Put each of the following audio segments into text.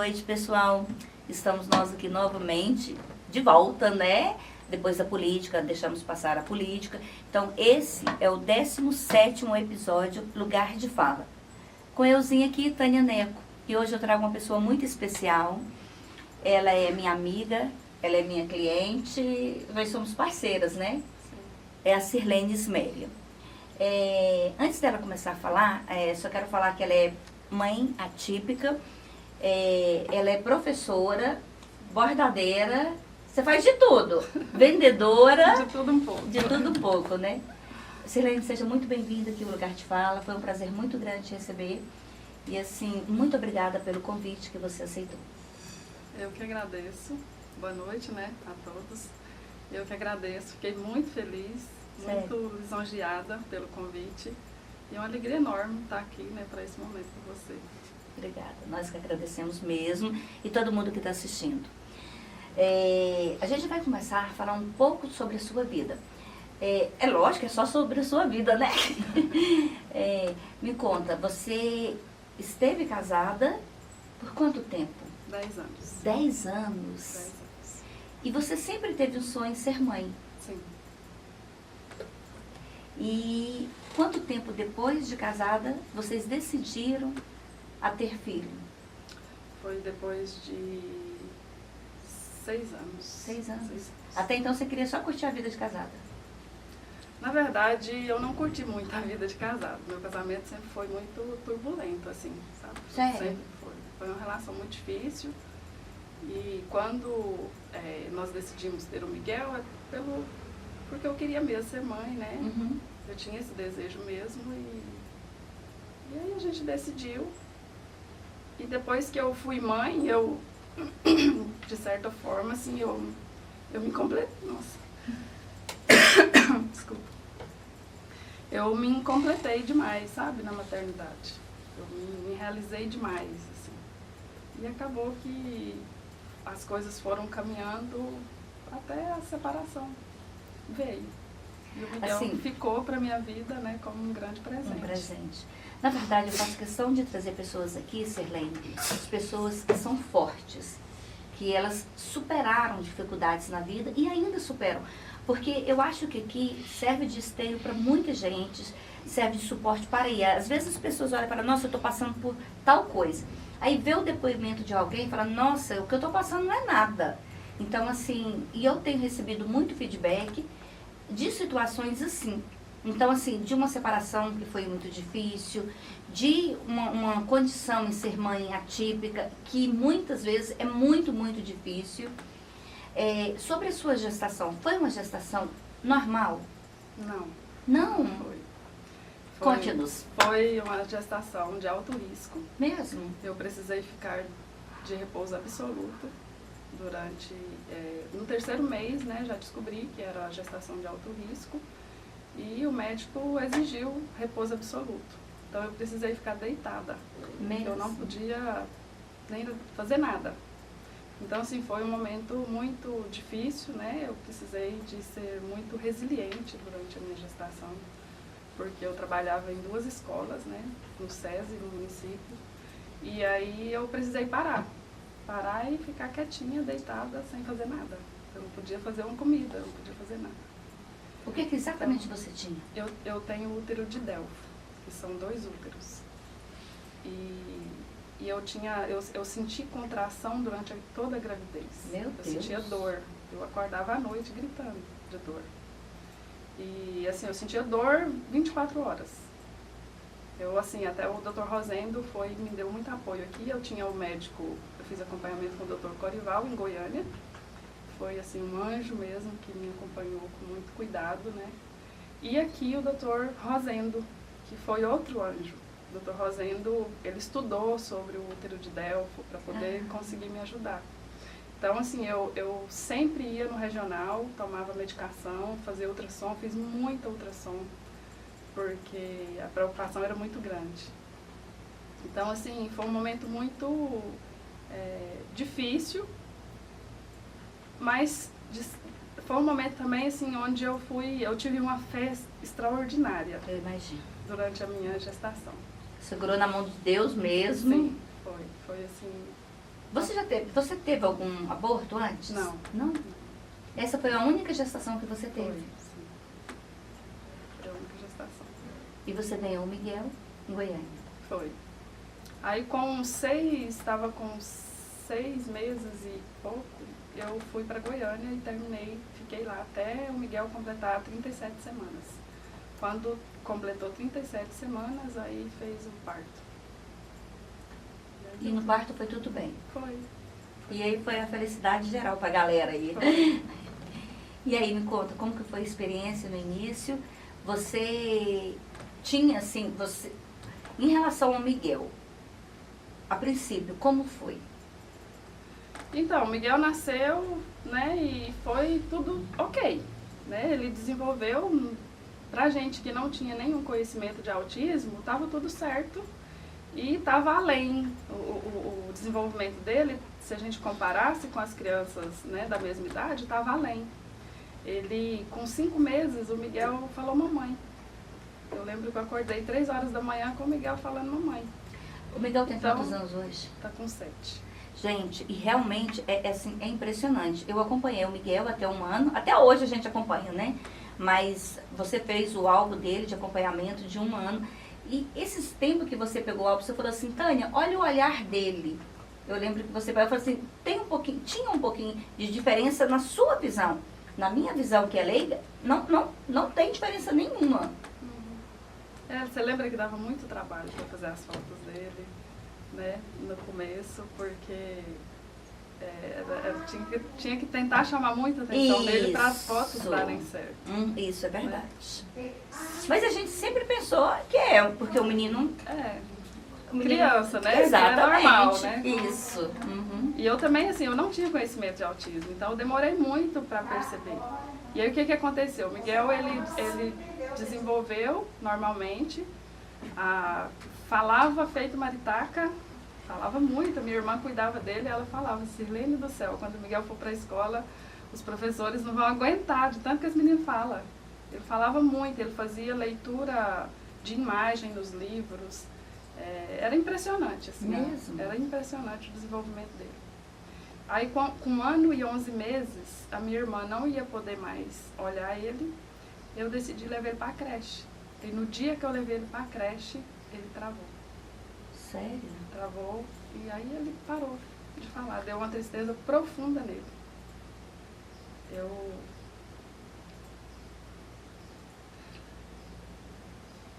noite, pessoal. Estamos nós aqui novamente, de volta, né? Depois da política, deixamos passar a política. Então, esse é o 17º episódio, Lugar de Fala. Com euzinha aqui, Tânia Neco. E hoje eu trago uma pessoa muito especial. Ela é minha amiga, ela é minha cliente. Nós somos parceiras, né? Sim. É a Sirlene Ismélia. Antes dela começar a falar, só quero falar que ela é mãe atípica. Ela é professora, bordadeira, você faz de tudo, vendedora. De tudo um pouco. De tudo um pouco, né? Sirlene, seja muito bem-vinda aqui ao Lugar de Fala, foi um prazer muito grande te receber. E assim, muito obrigada pelo convite que você aceitou. Eu que agradeço, boa noite, né, a todos. Eu que agradeço, fiquei muito feliz, muito lisonjeada pelo convite. E é uma alegria enorme estar aqui, né, para esse momento com você. Obrigada, nós que agradecemos mesmo e todo mundo que está assistindo. A gente vai começar a falar um pouco sobre a sua vida. É lógico, é só sobre a sua vida, né? Me conta, você esteve casada por quanto tempo? 10 anos. 10 anos? 10 anos. E você sempre teve o sonho de ser mãe? Sim. E quanto tempo depois de casada vocês decidiram a ter filho? Foi depois de 6 anos. 6 anos. 6 anos. Até então você queria só curtir a vida de casada? Na verdade, eu não curti muito a vida de casado. Meu casamento sempre foi muito turbulento, assim, sabe? Sério? Sempre foi. Foi uma relação muito difícil. E quando nós decidimos ter o Miguel, porque eu queria mesmo ser mãe, né? Uhum. Eu tinha esse desejo mesmo e aí a gente decidiu. E depois que eu fui mãe, eu, de certa forma, assim, eu me completei. Nossa. Desculpa. Eu me completei demais, sabe, na maternidade. Eu me realizei demais, assim. E acabou que as coisas foram caminhando até a separação veio. E o Miguel Assim, ficou para minha vida, né, como um grande presente. Um presente. Na verdade, eu faço questão de trazer pessoas aqui, Sirlene, as pessoas que são fortes, que elas superaram dificuldades na vida e ainda superam. Porque eu acho que aqui serve de esteio para muita gente, serve de suporte para ir. Às vezes as pessoas olham e falam, nossa, eu estou passando por tal coisa. Aí vê o depoimento de alguém e fala, nossa, o que eu estou passando não é nada. Então, assim, e eu tenho recebido muito feedback de situações assim. Então, assim, de uma separação que foi muito difícil, de uma condição em ser mãe atípica, que muitas vezes é muito, muito difícil. Sobre a sua gestação, foi uma gestação normal? Não. Não? Foi. Conte-nos. Foi uma gestação de alto risco. Mesmo? Eu precisei ficar de repouso absoluto durante... no 3º mês, né, já descobri que era a gestação de alto risco e o médico exigiu repouso absoluto. Então eu precisei ficar deitada. Mesmo? Eu não podia nem fazer nada. Então, assim, foi um momento muito difícil, né? Eu precisei de ser muito resiliente durante a minha gestação, porque eu trabalhava em 2 escolas, né? No SESI, no município. E aí eu precisei parar e ficar quietinha, deitada, sem fazer nada. Eu não podia fazer uma comida, eu não podia fazer nada. O que exatamente você tinha? Eu tenho útero de Delfo, que são 2 úteros. E eu senti contração durante toda a gravidez. Meu Deus. Eu sentia dor. Eu acordava à noite gritando de dor. E assim, eu sentia dor 24 horas. Eu, assim, até o Dr. Rosendo me deu muito apoio aqui. Eu tinha o médico, eu fiz acompanhamento com o Dr. Corival em Goiânia. Foi, assim, um anjo mesmo que me acompanhou com muito cuidado, né? E aqui o Dr. Rosendo, que foi outro anjo. O Dr. Rosendo, ele estudou sobre o útero de Delfo para poder conseguir me ajudar. Então, assim, eu sempre ia no regional, tomava medicação, fazia ultrassom, fiz muita ultrassom, porque a preocupação era muito grande. Então, assim, foi um momento muito difícil, mas foi um momento também, assim, onde eu tive uma fé extraordinária. Eu imagino. Durante a minha gestação. Segurou na mão de Deus mesmo? Sim, foi assim, Você teve algum aborto antes? Não. Não? Essa foi a única gestação que você teve? Foi, sim. Foi a única gestação. E você ganhou o Miguel em Goiânia? Foi. Aí estava com 6 meses e pouco, eu fui para Goiânia e terminei, fiquei lá até o Miguel completar 37 semanas. Quando completou 37 semanas, aí fez o parto. E no parto foi tudo bem? Foi. E aí foi a felicidade geral pra galera aí. Foi. E aí, me conta, como que foi a experiência no início? Você tinha, assim, em relação ao Miguel, a princípio, como foi? Então, o Miguel nasceu, né, e foi tudo ok, né? Ele desenvolveu, pra gente que não tinha nenhum conhecimento de autismo, estava tudo certo e estava além. O desenvolvimento dele, se a gente comparasse com as crianças, né, da mesma idade, estava além. Ele, com 5 meses, o Miguel falou mamãe. Eu lembro que eu acordei 3 horas da manhã com o Miguel falando mamãe. O Miguel tem Então, quantos anos hoje? Tá com 7. Gente, e realmente assim, é impressionante. Eu acompanhei o Miguel até 1 ano, até hoje a gente acompanha, né? Mas você fez o álbum dele de acompanhamento de 1 ano. E esses tempos que você pegou o álbum, você falou assim, Tânia, olha o olhar dele. Eu lembro que você falou assim, tinha um pouquinho de diferença na sua visão. Na minha visão, que é leiga, não tem diferença nenhuma. Você lembra que dava muito trabalho para fazer as fotos dele, né, no começo, porque tinha que tentar chamar muita atenção dele para as fotos darem certo. Isso é verdade. Mas a gente sempre pensou que porque o menino... Criança, né? Exatamente. É normal, né? Isso. Uhum. E eu também, assim, eu não tinha conhecimento de autismo, então eu demorei muito para perceber. E aí o que aconteceu? O Miguel, ele desenvolveu normalmente, falava feito maritaca, falava muito, a minha irmã cuidava dele, ela falava, Sirlene do céu, quando o Miguel for para a escola, os professores não vão aguentar, de tanto que as meninas falam. Ele falava muito, ele fazia leitura de imagem nos livros. Era impressionante, assim, mesmo? Era impressionante o desenvolvimento dele. Aí, com 1 ano e 11 meses, a minha irmã não ia poder mais olhar ele, eu decidi levar ele para a creche. E no dia que eu levei ele para a creche, ele travou. Sério? Travou, e aí ele parou de falar, deu uma tristeza profunda nele.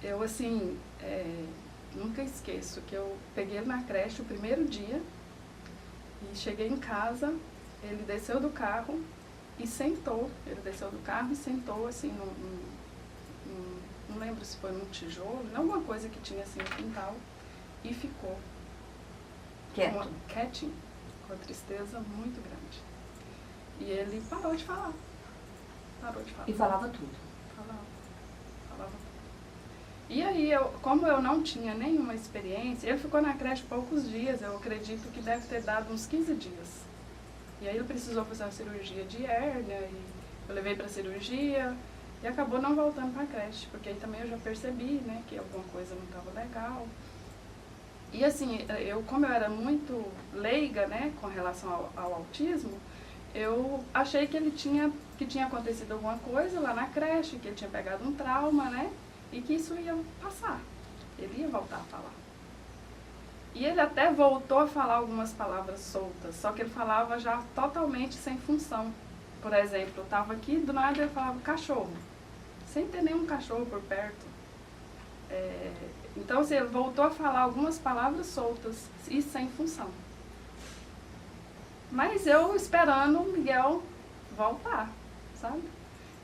Eu assim, nunca esqueço que eu peguei ele na creche o primeiro dia e cheguei em casa, ele desceu do carro e sentou. Ele desceu do carro e sentou assim, não lembro se foi num tijolo, alguma coisa que tinha assim no quintal, e ficou. Quieto? Quietinho, com uma tristeza muito grande. E ele parou de falar. Parou de falar. E falava tudo? Falava tudo. E aí, como eu não tinha nenhuma experiência, ele ficou na creche poucos dias, eu acredito que deve ter dado uns 15 dias. E aí ele precisou fazer uma cirurgia de hérnia, e eu levei para cirurgia, e acabou não voltando para a creche, porque aí também eu já percebi, né, que alguma coisa não estava legal. E assim, como eu era muito leiga, né, com relação ao autismo, eu achei que tinha acontecido alguma coisa lá na creche, que ele tinha pegado um trauma, né, e que isso ia passar, ele ia voltar a falar. E ele até voltou a falar algumas palavras soltas, só que ele falava já totalmente sem função. Por exemplo, eu estava aqui, do nada ele falava cachorro, sem ter nenhum cachorro por perto. Então, assim, ele voltou a falar algumas palavras soltas e sem função. Mas eu esperando o Miguel voltar, sabe?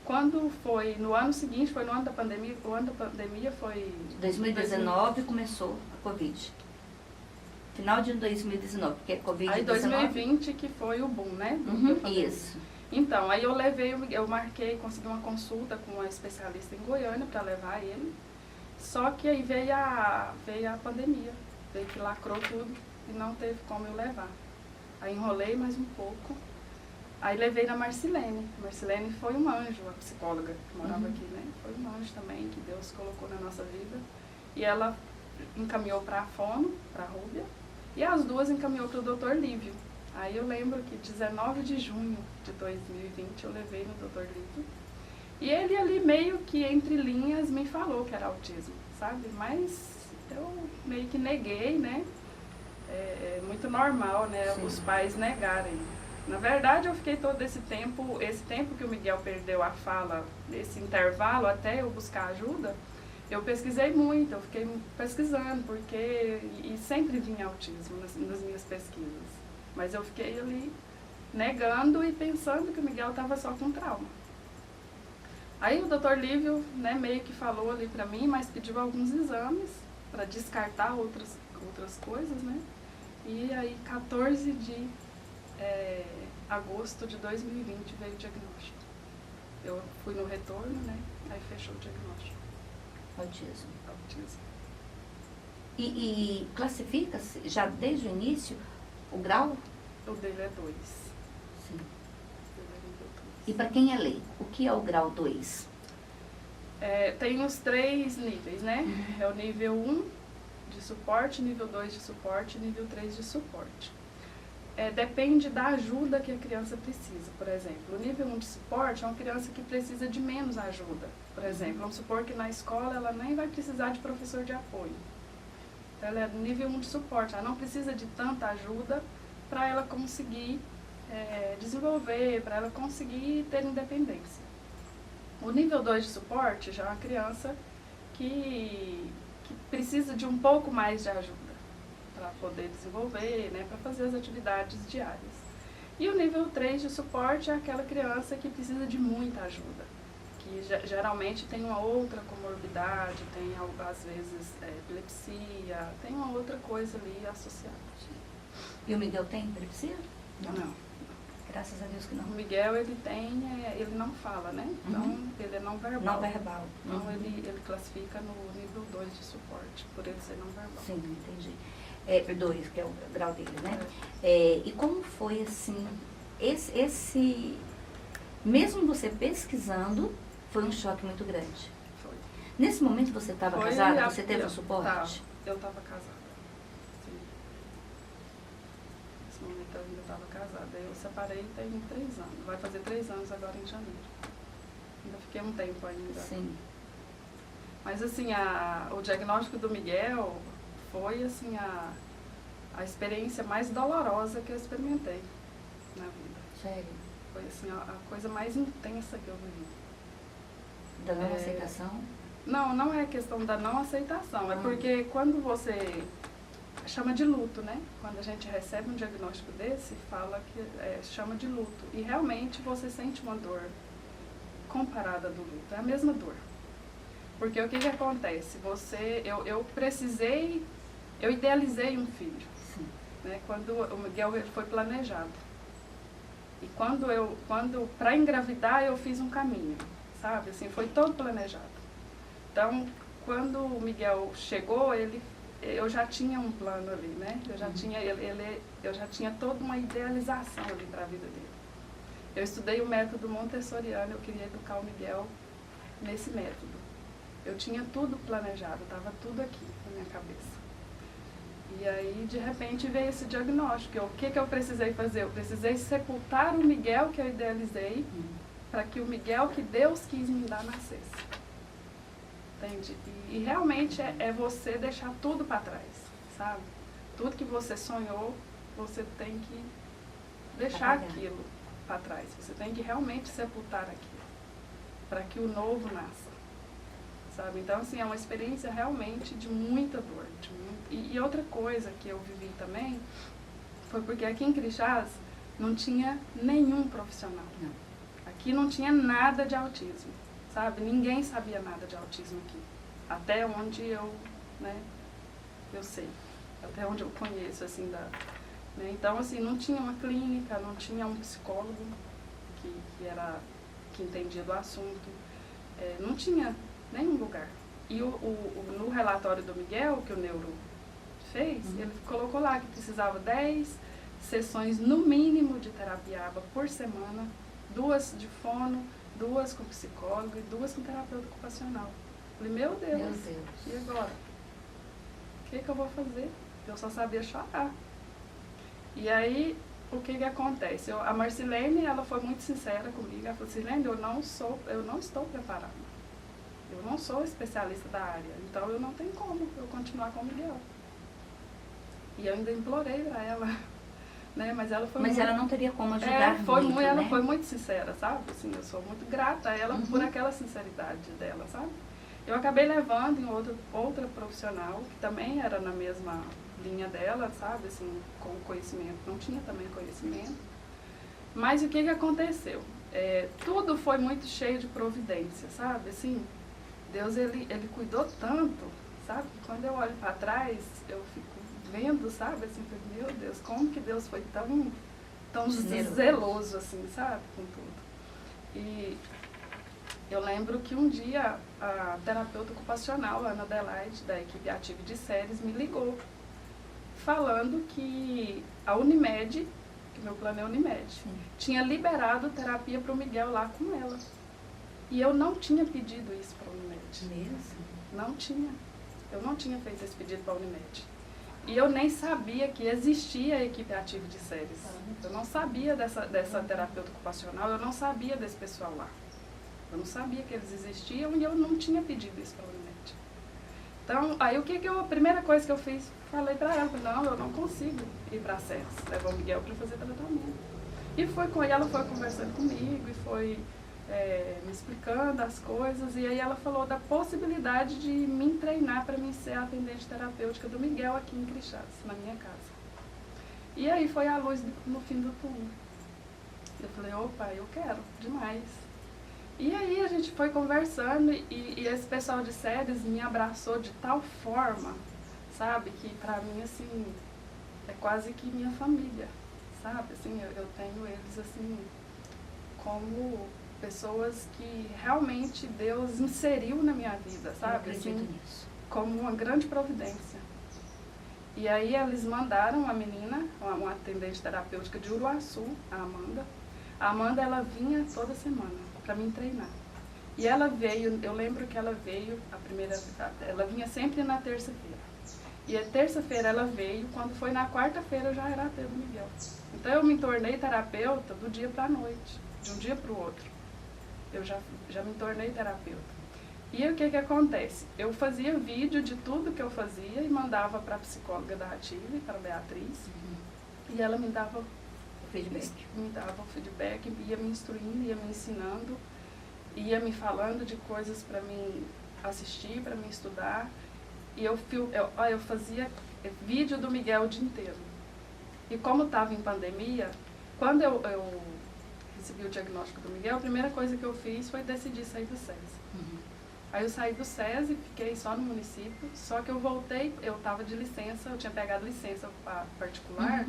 Quando foi no ano seguinte, foi no ano da pandemia, o ano da pandemia foi... 2019 começou a Covid. Final de 2019, porque a Covid-19... Aí 2020 que foi o boom, né? Isso. Então, aí eu levei, eu marquei, consegui uma consulta com uma especialista em Goiânia para levar ele. Só que aí veio a pandemia, veio que lacrou tudo e não teve como eu levar. Aí enrolei mais um pouco. Aí levei na Marcilene. Marcilene foi um anjo, a psicóloga que morava aqui, né? Foi um anjo também que Deus colocou na nossa vida. E ela encaminhou para a Fono, para a Rúbia. E as duas encaminhou para o Dr. Lívio. Aí eu lembro que 19 de junho de 2020 eu levei no Dr. Lívio. E ele ali meio que entre linhas me falou que era autismo, sabe? Mas eu meio que neguei, né? É muito normal, né? Sim. Os pais negarem. Na verdade eu fiquei todo esse tempo que o Miguel perdeu a fala, esse intervalo até eu buscar ajuda, eu pesquisei muito, eu fiquei pesquisando, porque e sempre vinha autismo nas minhas pesquisas. Mas eu fiquei ali negando e pensando que o Miguel estava só com trauma. Aí o Dr. Lívio, né, meio que falou ali pra mim, mas pediu alguns exames para descartar outras coisas, né? E aí 14 de agosto de 2020 veio o diagnóstico. Eu fui no retorno, né? Aí fechou o diagnóstico. Autismo. Autismo. E classifica-se já desde o início o grau? O dele é 2. Sim. E para quem é leigo, o que é o grau 2? Tem os 3 níveis, né? É o nível 1 de suporte, nível 2 de suporte e nível 3 de suporte. Depende da ajuda que a criança precisa. Por exemplo, o nível 1 de suporte é uma criança que precisa de menos ajuda. Por exemplo, vamos supor que na escola ela nem vai precisar de professor de apoio. Então, ela é do nível 1 de suporte, ela não precisa de tanta ajuda para ela conseguir desenvolver, para ela conseguir ter independência. O nível 2 de suporte já é uma criança que precisa de um pouco mais de ajuda para poder desenvolver, né, para fazer as atividades diárias. E o nível 3 de suporte é aquela criança que precisa de muita ajuda, que geralmente tem uma outra comorbidade, tem às vezes epilepsia, tem uma outra coisa ali associada. E o Miguel tem epilepsia? Não. Graças a Deus que não. O Miguel, ele não fala, né? Então, ele é não verbal. Não verbal. Então, ele classifica no nível 2 de suporte, por ele ser não verbal. Sim, entendi. 2, que é o grau dele, né? E como foi, assim, mesmo você pesquisando, foi um choque muito grande? Foi. Nesse momento você estava casada? Você teve um suporte? Eu estava casada. Eu ainda estava casada. Eu separei tem 3 anos. Vai fazer 3 anos agora em janeiro. Ainda fiquei um tempo ainda. Sim. Mas assim, o diagnóstico do Miguel foi assim a experiência mais dolorosa que eu experimentei na vida. Sério? Foi assim a coisa mais intensa que eu vivi. Da não aceitação? Não é questão da não aceitação. É porque quando você chama de luto, né? Quando a gente recebe um diagnóstico desse, fala que chama de luto. E realmente você sente uma dor comparada do luto. É a mesma dor. Porque o que acontece? Eu idealizei um filho. Sim. Né? Quando o Miguel foi planejado. E para engravidar, eu fiz um caminho, sabe? Assim, foi todo planejado. Então, quando o Miguel chegou, eu já tinha um plano ali, né? Eu já tinha toda uma idealização ali para a vida dele. Eu estudei o método montessoriano, eu queria educar o Miguel nesse método. Eu tinha tudo planejado, estava tudo aqui na minha cabeça. E aí, de repente, veio esse diagnóstico. O que eu precisei fazer? Eu precisei sepultar o Miguel que eu idealizei, para que o Miguel que Deus quis me dar nascesse. Entende? E realmente é você deixar tudo para trás, sabe? Tudo que você sonhou, você tem que deixar aquilo para trás. Você tem que realmente sepultar aquilo, para que o novo nasça, sabe? Então, assim, é uma experiência realmente de muita dor. E outra coisa que eu vivi também, foi porque aqui em Crixás não tinha nenhum profissional. Não. Aqui não tinha nada de autismo, sabe? Ninguém sabia nada de autismo aqui. Até onde eu sei, até onde eu conheço, assim, né? Então, assim, não tinha uma clínica, não tinha um psicólogo que entendia do assunto, não tinha nenhum lugar. E no relatório do Miguel, que o neuro fez, ele colocou lá que precisava 10 sessões, no mínimo, de terapia ABA por semana, 2 de fono, 2 com psicólogo e 2 com terapeuta ocupacional. Falei, meu Deus, e agora? O que eu vou fazer? Eu só sabia chorar. E aí, o que acontece? A Marcilene, ela foi muito sincera comigo. Ela falou, Silene, eu não estou preparada. Eu não sou especialista da área, então eu não tenho como eu continuar com o Miguel. E eu ainda implorei para ela, né? Mas ela foi Mas muito... ela não teria como ajudar muito, ela né? foi muito sincera, sabe? Assim, eu sou muito grata a ela por aquela sinceridade dela, sabe? Eu acabei levando em outra profissional, que também era na mesma linha dela, sabe? Assim, com conhecimento. Não tinha também conhecimento. Mas o que aconteceu? Tudo foi muito cheio de providência, sabe? Assim, Deus, ele cuidou tanto, sabe? Quando eu olho para trás, eu fico vendo, sabe? Assim, meu Deus, como que Deus foi tão zeloso, assim, sabe? Com tudo. E eu lembro que um dia a terapeuta ocupacional, a Ana Adelaide, da equipe ativa de séries, me ligou, falando que a Unimed, que meu plano é Unimed, tinha liberado terapia para o Miguel lá com ela. E eu não tinha pedido isso para a Unimed. Mesmo? Não tinha. Eu não tinha feito esse pedido para a Unimed. E eu nem sabia que existia a equipe ativa de séries. Eu não sabia dessa terapeuta ocupacional, eu não sabia desse pessoal lá. Eu não sabia que eles existiam e eu não tinha pedido isso para a Unimed. Então, aí a primeira coisa que eu fiz, falei para ela, não, eu não consigo ir para a SES, levar o Miguel para fazer tratamento. E ela foi conversando comigo e foi me explicando as coisas, e aí ela falou da possibilidade de me treinar para mim ser a atendente terapêutica do Miguel aqui em Crixás, na minha casa. E aí foi a luz no fim do túnel. Eu falei, opa, eu quero, demais. E aí a gente foi conversando e esse pessoal de séries me abraçou de tal forma, sabe, que pra mim, assim, é quase que minha família, sabe, assim, eu tenho eles, assim, como pessoas que realmente Deus inseriu na minha vida, sabe, assim, nisso. Como uma grande providência. E aí eles mandaram a menina, uma atendente terapêutica de Uruaçu, a Amanda. A Amanda, ela vinha toda semana para me treinar. E ela veio, eu lembro que ela veio, ela vinha sempre na terça-feira. E a terça-feira ela veio, quando foi na quarta-feira eu já era terapeuta do Miguel. Então eu me tornei terapeuta do dia para a noite, de um dia para o outro. Eu já me tornei terapeuta. E o que acontece? Eu fazia vídeo de tudo que eu fazia e mandava para a psicóloga da Ative, para a Beatriz, e ela me dava feedback. o feedback, ia me instruindo, ia me ensinando, ia me falando de coisas para mim assistir, para mim estudar. E eu fazia vídeo do Miguel o dia inteiro. E como estava em pandemia, quando eu recebi o diagnóstico do Miguel, a primeira coisa que eu fiz foi decidir sair do SESI. Aí eu saí do SESI, fiquei só no município, só que eu voltei, eu estava de licença, eu tinha pegado licença particular,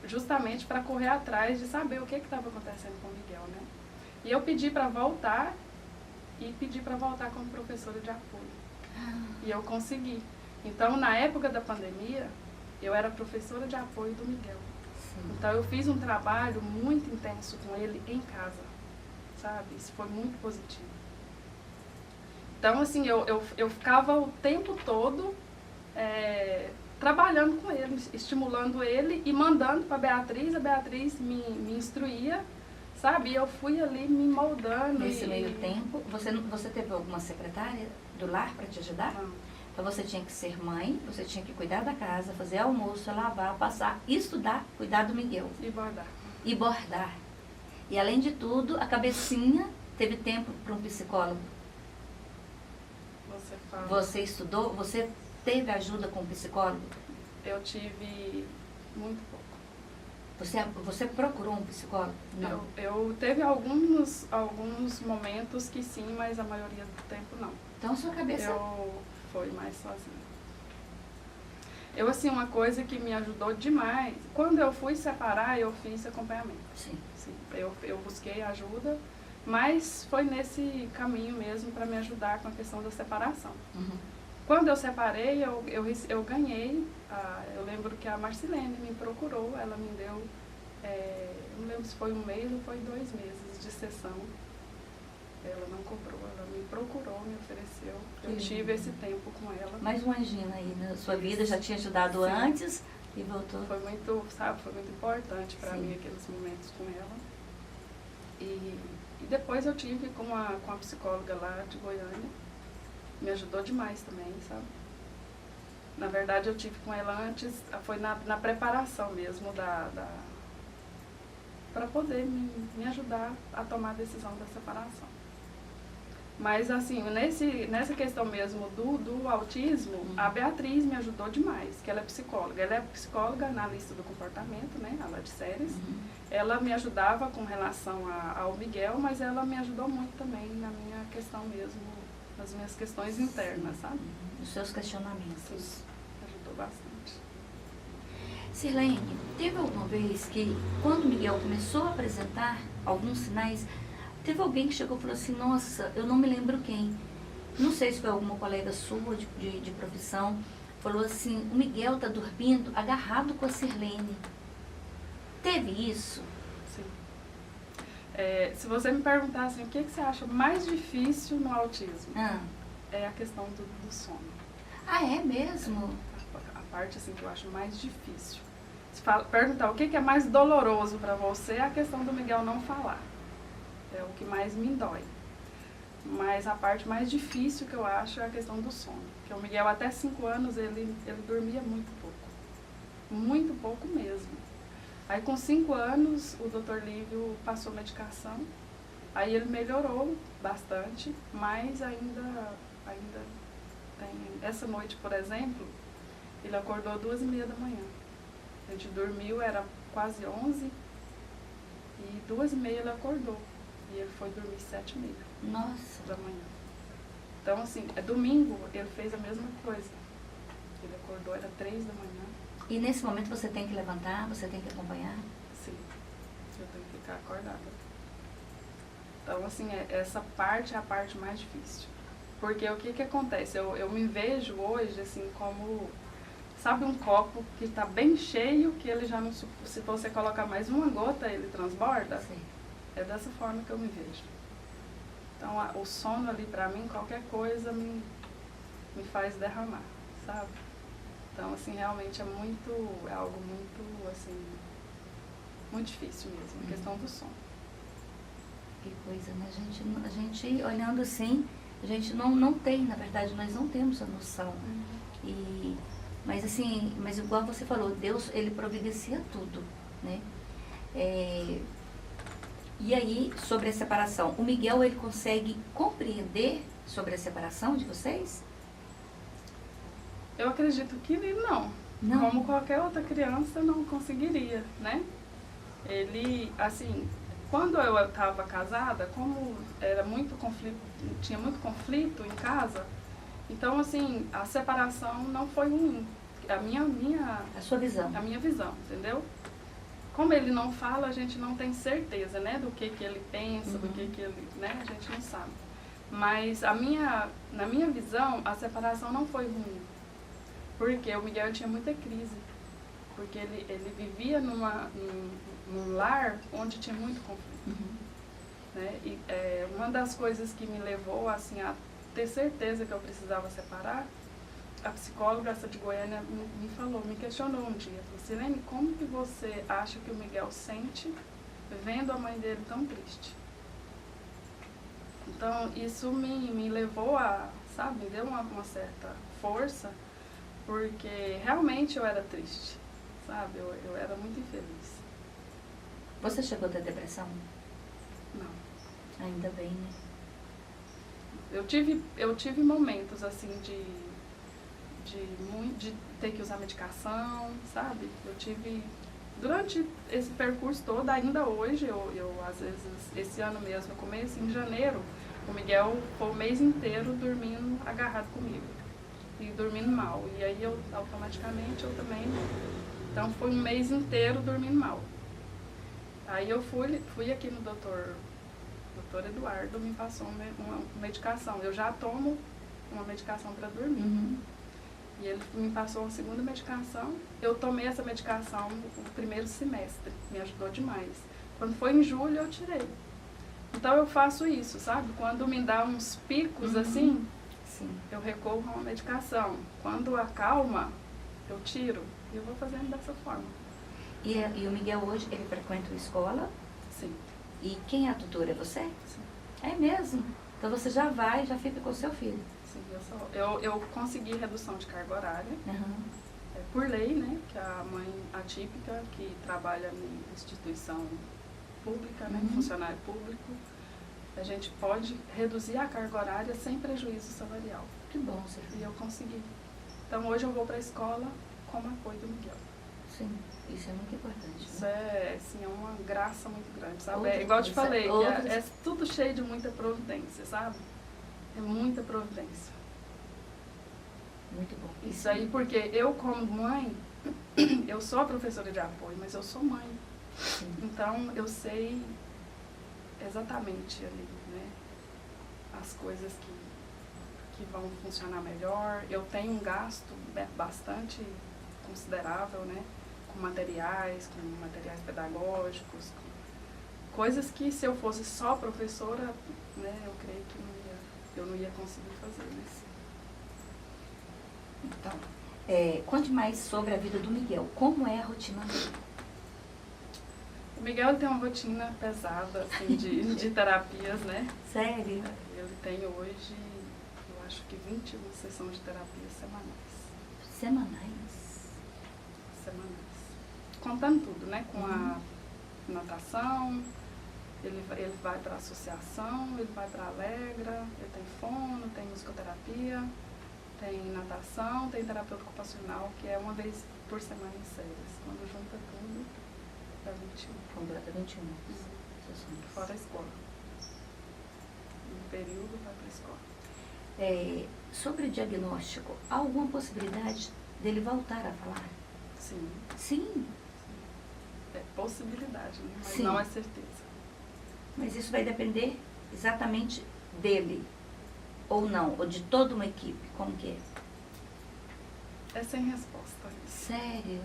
justamente para correr atrás de saber o que estava acontecendo com o Miguel, né? E eu pedi para voltar, e pedi para voltar como professora de apoio. E eu consegui. Então, na época da pandemia, eu era professora de apoio do Miguel. Então, eu fiz um trabalho muito intenso com ele em casa, sabe? Isso foi muito positivo. Então, assim, eu ficava o tempo todo trabalhando com ele, estimulando ele e mandando para a Beatriz me instruía, sabe? E eu fui ali me moldando. Nesse meio tempo, você teve alguma secretária do lar para te ajudar? Não. Então você tinha que ser mãe, você tinha que cuidar da casa, fazer almoço, lavar, passar, estudar, cuidar do Miguel. E bordar. E bordar. E além de tudo, a cabecinha teve tempo para um psicólogo. Você estudou? Você teve ajuda com o psicólogo? Eu tive muito pouco. Você procurou um psicólogo? Não. Eu teve alguns momentos que sim, mas a maioria do tempo não. Então a sua cabeça... Eu fui mais sozinha. Assim, uma coisa que me ajudou demais, quando eu fui separar, eu fiz acompanhamento. Sim. Eu busquei ajuda, mas foi nesse caminho mesmo para me ajudar com a questão da separação. Quando eu separei, eu ganhei, eu lembro que a Marcilene me procurou, ela me deu, não lembro se foi 1 mês ou foi 2 meses de sessão. Ela não cobrou, ela me procurou, me ofereceu. Eu tive esse tempo com ela. Mais um anjinho aí na sua vida, já tinha ajudado antes E voltou. Foi muito, sabe, foi muito importante para Sim. mim aqueles momentos com ela. E depois eu tive com a psicóloga lá de Goiânia, me ajudou demais também, sabe? Na verdade eu tive com ela antes, foi na preparação mesmo para poder me ajudar a tomar a decisão da separação. Mas assim, nessa questão mesmo do autismo, a Beatriz me ajudou demais, que ela é psicóloga. Ela é psicóloga analista do comportamento, né, ela de séries. Ela me ajudava com relação ao Miguel, mas ela me ajudou muito também na minha questão mesmo, nas minhas questões internas, sabe? Os seus questionamentos. Sim, ajudou bastante. Sirlene, teve alguma vez que, quando o Miguel começou a apresentar alguns sinais, teve alguém que chegou e falou assim, nossa, eu não me lembro quem, não sei se foi alguma colega sua de profissão, falou assim, o Miguel está dormindo agarrado com a Sirlene. Teve isso? Sim. Se você me perguntar assim, o que você acha mais difícil no autismo? É a questão do sono. Ah, é mesmo? A parte assim, que eu acho mais difícil. Se perguntar o que é mais doloroso para você, é a questão do Miguel não falar. É o que mais me dói. Mas a parte mais difícil que eu acho é a questão do sono. Porque o Miguel, até 5 anos, ele dormia muito pouco. Muito pouco mesmo. Aí, com 5 anos, o Dr. Lívio passou medicação. Aí ele melhorou bastante, mas ainda tem... Essa noite, por exemplo, ele acordou 2h30 da manhã. A gente dormiu, era quase 11, e 2h30 ele acordou. E ele foi dormir 7h30 Nossa. da manhã. Então, assim, domingo ele fez a mesma coisa. Ele acordou, era 3 da manhã. E nesse momento você tem que levantar, você tem que acompanhar? Sim, eu tenho que ficar acordada. Então, assim, essa parte é a parte mais difícil. Porque o que acontece? Eu me vejo hoje, assim, como... Sabe um copo que está bem cheio, que ele já não... Se você colocar mais uma gota, ele transborda? Sim. É dessa forma que eu me vejo. Então, o sono ali pra mim, qualquer coisa me faz derramar, sabe? Então, assim, realmente é algo muito, assim, muito difícil mesmo, a questão do sono. Que coisa, né? A gente olhando assim, a gente não tem, na verdade, nós não temos a noção. Mas assim, mas igual você falou, Deus, ele providencia tudo, né? E aí, sobre a separação, o Miguel, ele consegue compreender sobre a separação de vocês? Eu acredito que não. Como qualquer outra criança, não conseguiria, né? Ele, assim, quando eu estava casada, como era muito conflito, tinha muito conflito em casa, então, assim, a separação não foi ruim. A sua visão. A minha visão, entendeu? Como ele não fala, a gente não tem certeza, né, do que ele pensa, do que ele, né, a gente não sabe. Mas na minha visão, a separação não foi ruim. Porque o Miguel tinha muita crise. Porque ele vivia num lar onde tinha muito conflito. Né? E uma das coisas que me levou, assim, a ter certeza que eu precisava separar, a psicóloga, essa de Goiânia, me questionou um dia. Falou, Sirlene, como que você acha que o Miguel sente vendo a mãe dele tão triste? Então, isso me levou a, sabe, me deu uma certa força, porque realmente eu era triste, sabe? Eu era muito infeliz. Você chegou a ter depressão? Não. Ainda bem, né? Eu tive momentos, assim, de ter que usar medicação, sabe? Eu tive, durante esse percurso todo, ainda hoje, eu às vezes, esse ano mesmo, começo em janeiro, o Miguel foi o mês inteiro dormindo agarrado comigo e dormindo mal. E aí automaticamente eu também, então foi um mês inteiro dormindo mal. Aí eu fui aqui no doutor Eduardo, me passou uma medicação. Eu já tomo uma medicação para dormir. E ele me passou uma segunda medicação. Eu tomei essa medicação no primeiro semestre, me ajudou demais. Quando foi em julho, eu tirei. Então eu faço isso, sabe? Quando me dá uns picos assim, Sim. eu recorro a uma medicação. Quando acalma, eu tiro e eu vou fazendo dessa forma. E o Miguel hoje, ele frequenta a escola? Sim. E quem é a tutora? É você? Sim. É mesmo? Então você já vai, já fica com o seu filho. Sim, eu consegui redução de carga horária, Uhum. por lei, né, que a mãe atípica que trabalha em instituição pública, né, funcionário público, a gente pode reduzir a carga horária sem prejuízo salarial. Que bom, E Serlene. eu consegui. Então hoje eu vou para a escola com apoio do Miguel. Sim, isso é muito importante. Isso Né? assim, é uma graça muito grande, sabe? Outra É igual eu te coisa, falei, que outra- é tudo cheio de muita providência, sabe? É muita providência. Muito bom. Isso aí porque eu como mãe, eu sou a professora de apoio, mas eu sou mãe. Sim. Então eu sei exatamente ali, né, as coisas que vão funcionar melhor. Eu tenho um gasto bastante considerável, né, com materiais pedagógicos, com coisas que se eu fosse só professora, né, eu creio que eu não ia conseguir fazer, né. Então, conte mais sobre a vida do Miguel. Como é a rotina dele? O Miguel tem uma rotina pesada, assim, de terapias, né. Sério? Ele tem hoje, eu acho que 21 sessões de terapia semanais. Semanais? Semanais. Contando tudo, né? Com a natação, ele vai para a associação, ele vai para a Alegra, ele tem fono, tem musicoterapia, tem natação, tem terapeuta ocupacional, que é uma vez por semana em séries. Quando junta tudo, dá 21. Completa 21 sessões. Fora a escola. No período, vai para a escola. Sobre o diagnóstico, há alguma possibilidade dele voltar a falar? Sim. Sim, É possibilidade, né? Mas Sim. não é certeza. mas isso vai depender exatamente dele. Ou não, ou de toda uma equipe. Como que é? É sem resposta isso. Sério?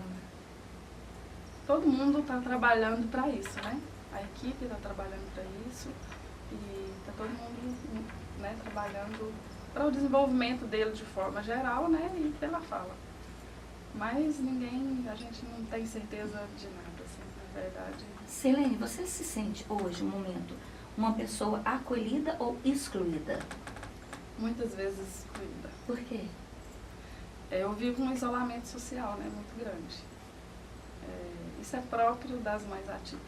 Todo mundo está trabalhando para isso, né? A equipe está trabalhando para isso e está todo mundo, né, trabalhando para o desenvolvimento dele de forma geral, né, e pela fala. Mas a gente não tem certeza de nada, assim, na verdade. Serlene, você se sente hoje, no momento, uma pessoa acolhida ou excluída? Muitas vezes excluída. Por quê? Eu vivo um isolamento social, né, muito grande. Isso é próprio das mães atípicas.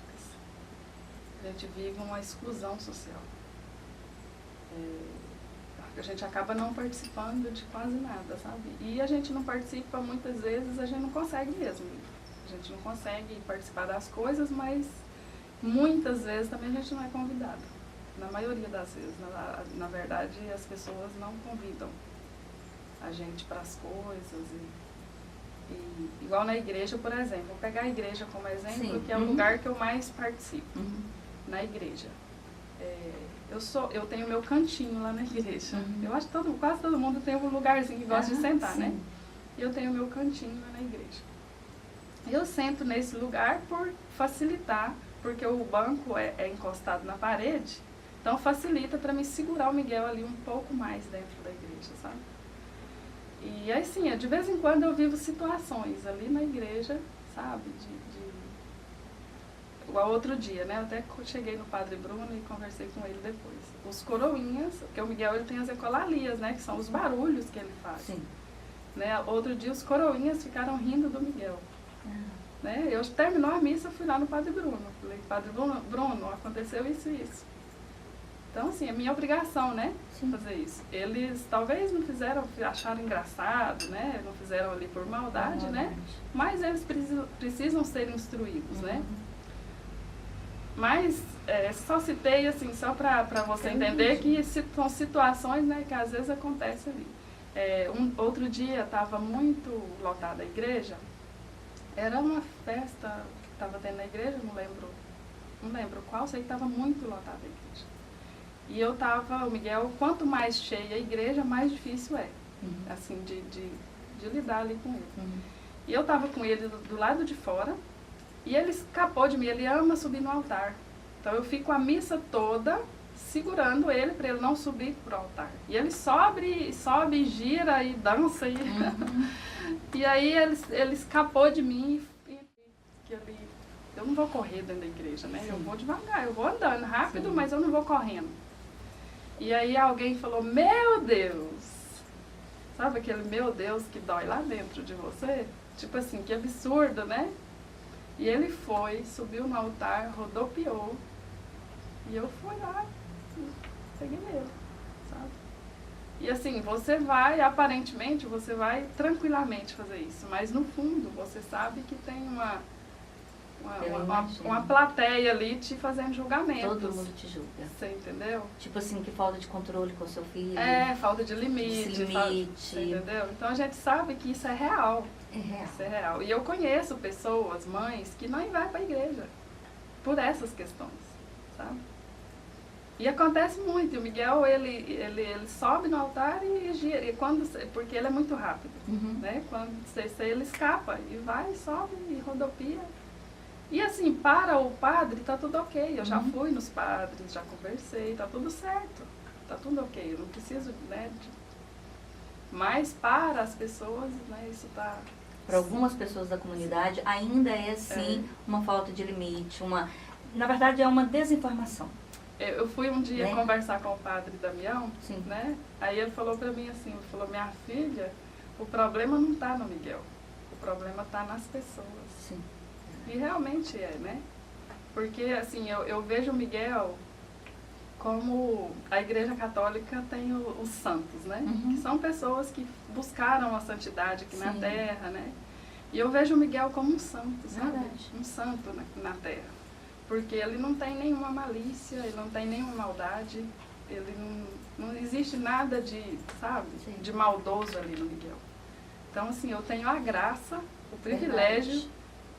A gente vive uma exclusão social. A gente acaba não participando de quase nada, sabe? E a gente não participa, muitas vezes, a gente não consegue mesmo. A gente não consegue participar das coisas, mas muitas vezes também a gente não é convidado. Na maioria das vezes, na verdade, as pessoas não convidam a gente para as coisas. E igual na igreja, por exemplo, vou pegar a igreja como exemplo, Sim. que é o lugar que eu mais participo, Uhum. na igreja. Eu tenho meu cantinho lá na igreja. Uhum. Eu acho que quase todo mundo tem um lugarzinho que gosta de sentar, sim. né? E eu tenho meu cantinho lá na igreja. Eu sento nesse lugar por facilitar, porque o banco é encostado na parede, então facilita para me segurar o Miguel ali um pouco mais dentro da igreja, sabe? E assim, de vez em quando eu vivo situações ali na igreja, sabe? Igual outro dia, né? Eu até cheguei no Padre Bruno e conversei com ele depois. Os coroinhas, porque o Miguel ele tem as ecolalias, né? Que são os barulhos que ele faz. Sim. Né? Outro dia os coroinhas ficaram rindo do Miguel. Ah, Né? Eu terminou a missa, fui lá no Padre Bruno. Falei, Padre Bruno, aconteceu isso e isso. Então, assim, é minha obrigação, né? sim. Fazer isso. Eles talvez não fizeram, acharam engraçado, né? Não fizeram ali por maldade, né? Mas eles precisam ser instruídos, né? Mas só citei, assim, só para você entender que são situações, né, que às vezes acontecem ali. Outro dia estava muito lotada a igreja, era uma festa que estava tendo na igreja, não lembro qual, sei que estava muito lotada a igreja. E o Miguel, quanto mais cheia a igreja, mais difícil assim, de lidar ali com ele. E eu estava com ele do lado de fora, e ele escapou de mim, ele ama subir no altar. Então eu fico a missa toda segurando ele para ele não subir pro altar. E ele sobe, gira e dança. E aí ele escapou de mim eu não vou correr dentro da igreja, né? Sim. Eu vou devagar, eu vou andando rápido, sim, mas eu não vou correndo. E aí alguém falou, meu Deus! Sabe aquele meu Deus que dói lá dentro de você? Tipo assim, que absurdo, né? E ele foi, subiu no altar, rodopiou. E eu fui lá e peguei ele, sabe? E assim, você vai, aparentemente, você vai tranquilamente fazer isso. Mas no fundo, você sabe que tem uma plateia ali te fazendo julgamentos. Todo mundo te julga. Você entendeu? Tipo assim, que falta de controle com o seu filho. É, falta de limite. Limite. Você entendeu? Então a gente sabe que isso é real. É real. Isso é real. E eu conheço pessoas, mães, que não vai para a igreja por essas questões, sabe? E acontece muito. O Miguel, ele sobe no altar e gira. E porque ele é muito rápido, né? Quando ele escapa e vai, sobe e rodopia. E assim, para o padre, tá tudo ok. Eu já fui nos padres, já conversei, tá tudo certo. Tá tudo ok. Eu não preciso, né? Mas para as pessoas, né, isso tá... Para algumas pessoas da comunidade, ainda é sim uma falta de limite, na verdade é uma desinformação. Eu fui um dia conversar com o padre Damião, sim, né? Aí ele falou para mim assim, ele falou, minha filha, o problema não tá no Miguel, o problema tá nas pessoas. Sim. E realmente é, né? Porque assim, eu vejo o Miguel como a Igreja Católica tem os santos, né? Que são pessoas que buscaram a santidade aqui na Terra, né? E eu vejo o Miguel como um santo, sabe? Verdade. Um santo na Terra. Porque ele não tem nenhuma malícia, ele não tem nenhuma maldade, ele não existe nada de, sabe? Sim. De maldoso ali no Miguel. Então, assim, eu tenho a graça, o privilégio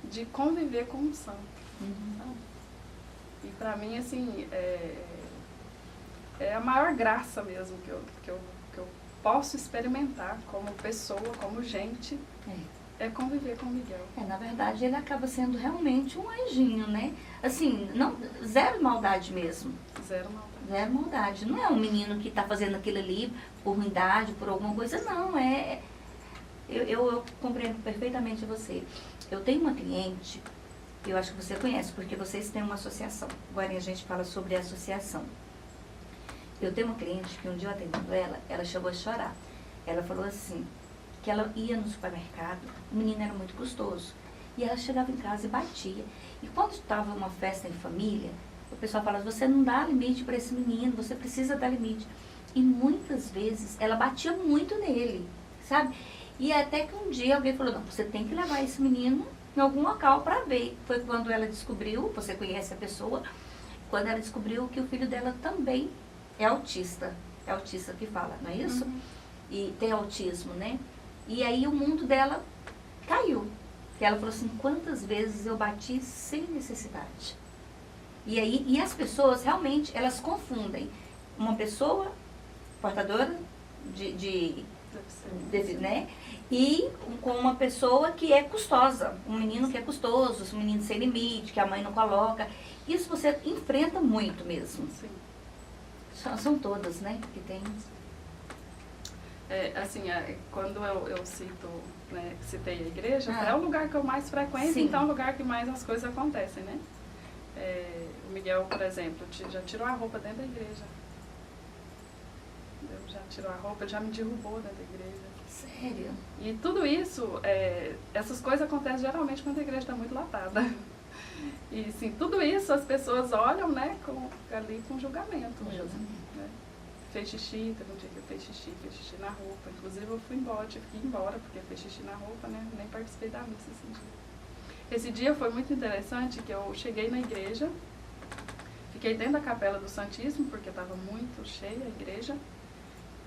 de conviver com um santo, sabe? E pra mim, assim, é a maior graça mesmo que eu posso experimentar como pessoa, como gente, é conviver com o Miguel. Na verdade, ele acaba sendo realmente um anjinho, né? Assim, zero maldade mesmo. Zero maldade. Zero maldade. Não é um menino que está fazendo aquilo ali por ruindade, por alguma coisa, não. Eu compreendo perfeitamente você. Eu tenho uma cliente, eu acho que você conhece, porque vocês têm uma associação. Agora a gente fala sobre a associação. Eu tenho uma cliente que um dia eu atendendo ela chegou a chorar. Ela falou assim, que ela ia no supermercado, o menino era muito custoso. E ela chegava em casa e batia. E quando estava uma festa em família, o pessoal fala, você não dá limite para esse menino, você precisa dar limite. E muitas vezes ela batia muito nele, sabe? E até que um dia alguém falou, não, você tem que levar esse menino em algum local para ver. Foi quando ela descobriu, você conhece a pessoa, quando ela descobriu que o filho dela também é autista. É autista que fala, não é isso? E tem autismo, né? E aí o mundo dela caiu. E ela falou assim, quantas vezes eu bati sem necessidade? E as pessoas realmente, elas confundem uma pessoa portadora né? E com uma pessoa que é custosa, um menino que é custoso, um menino sem limite, que a mãe não coloca. Isso você enfrenta muito mesmo. Sim. São todas, né, que tem. Assim, quando eu citei a igreja, é o lugar que eu mais frequento, então é o lugar que mais as coisas acontecem, né? O Miguel, por exemplo, já tirou a roupa dentro da igreja. Já tirou a roupa, já me derrubou dentro da igreja. Sério? E tudo isso, essas coisas acontecem geralmente quando a igreja está muito lotada. E sim, tudo isso as pessoas olham, né, ali com julgamento. Com julgamento. Né? Fez xixi, teve um dia que eu fez xixi na roupa. Inclusive eu fui embora, tive que ir embora porque fez xixi na roupa, né? Nem participei da missa esse dia. Esse dia foi muito interessante que eu cheguei na igreja, fiquei dentro da capela do Santíssimo, porque estava muito cheia a igreja.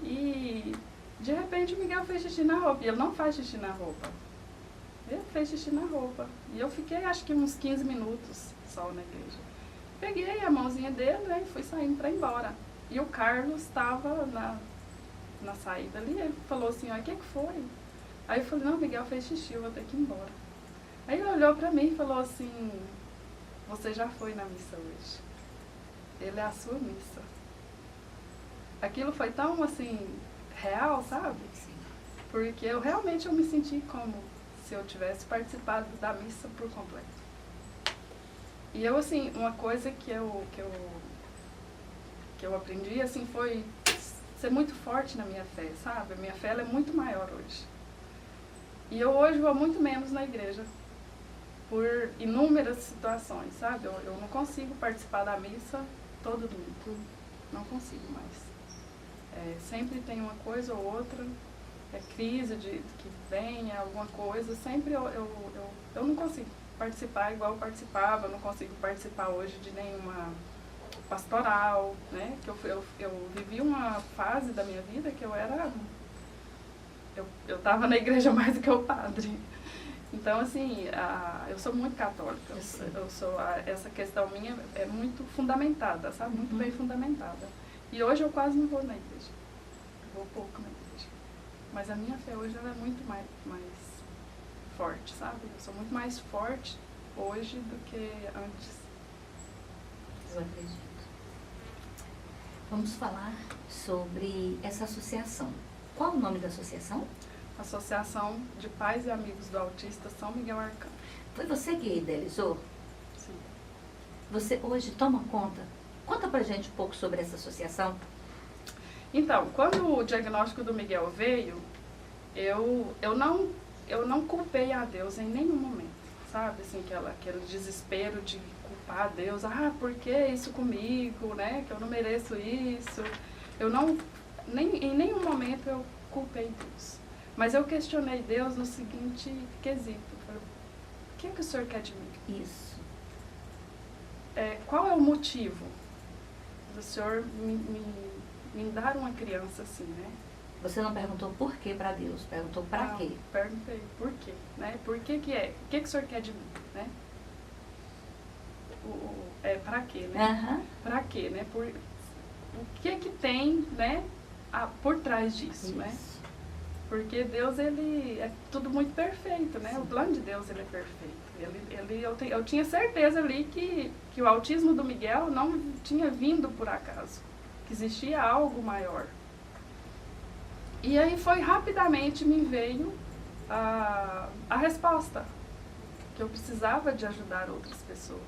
E de repente o Miguel fez xixi na roupa. E ele não faz xixi na roupa. Ele fez xixi na roupa. E eu fiquei acho que uns 15 minutos só na igreja. Peguei a mãozinha dele, né, e fui saindo para ir embora. E o Carlos estava na saída ali, ele falou assim, o que foi? Aí eu falei, não, Miguel fez xixi, eu vou ter que ir embora. Aí ele olhou para mim e falou assim, você já foi na missa hoje. Ele é a sua missa. Aquilo foi tão, assim, real, sabe? Sim. porque eu me senti como se eu tivesse participado da missa por completo. E eu, assim, uma coisa que eu aprendi, assim, foi ser muito forte na minha fé, sabe? A minha fé, ela é muito maior hoje. E eu hoje vou muito menos na igreja, por inúmeras situações, sabe? Eu não consigo participar da missa todo domingo, não consigo mais. Sempre tem uma coisa ou outra, crise que venha, alguma coisa, sempre eu não consigo participar igual eu participava, eu não consigo participar hoje de nenhuma pastoral, né? Que eu vivi uma fase da minha vida que eu estava na igreja mais do que o padre. Então, assim, eu sou muito católica, essa questão minha é muito fundamentada, sabe? Muito bem fundamentada. E hoje eu quase não vou na igreja, eu vou pouco na igreja. Mas a minha fé hoje ela é muito mais forte, sabe? Eu sou muito mais forte hoje do que antes. Eu acredito. Vamos falar sobre essa associação. Qual o nome da associação? Associação de Pais e Amigos do Autista São Miguel Arcanjo. Foi você que idealizou? Sim. Você hoje toma conta? Conta pra gente um pouco sobre essa associação. Então, quando o diagnóstico do Miguel veio, eu não culpei a Deus em nenhum momento, sabe? Assim, aquele desespero de culpar a Deus. Por que isso comigo, né? Que eu não mereço isso. Em nenhum momento eu culpei Deus. Mas eu questionei Deus no seguinte quesito. Falei, o que o Senhor quer de mim? Isso. Qual é o motivo do Senhor me dar uma criança assim, né? Você não perguntou por que para Deus, perguntou para quê? Perguntei por quê, né? Por que o que o Senhor quer de mim, né? Para quê, né? Para quê, né? O que tem, né? Por trás disso, Isso. né? Porque Deus, ele é tudo muito perfeito, né? Sim. O plano de Deus, ele é perfeito. Eu tinha certeza ali que o autismo do Miguel não tinha vindo por acaso, que existia algo maior. E aí rapidamente me veio a resposta, que eu precisava de ajudar outras pessoas.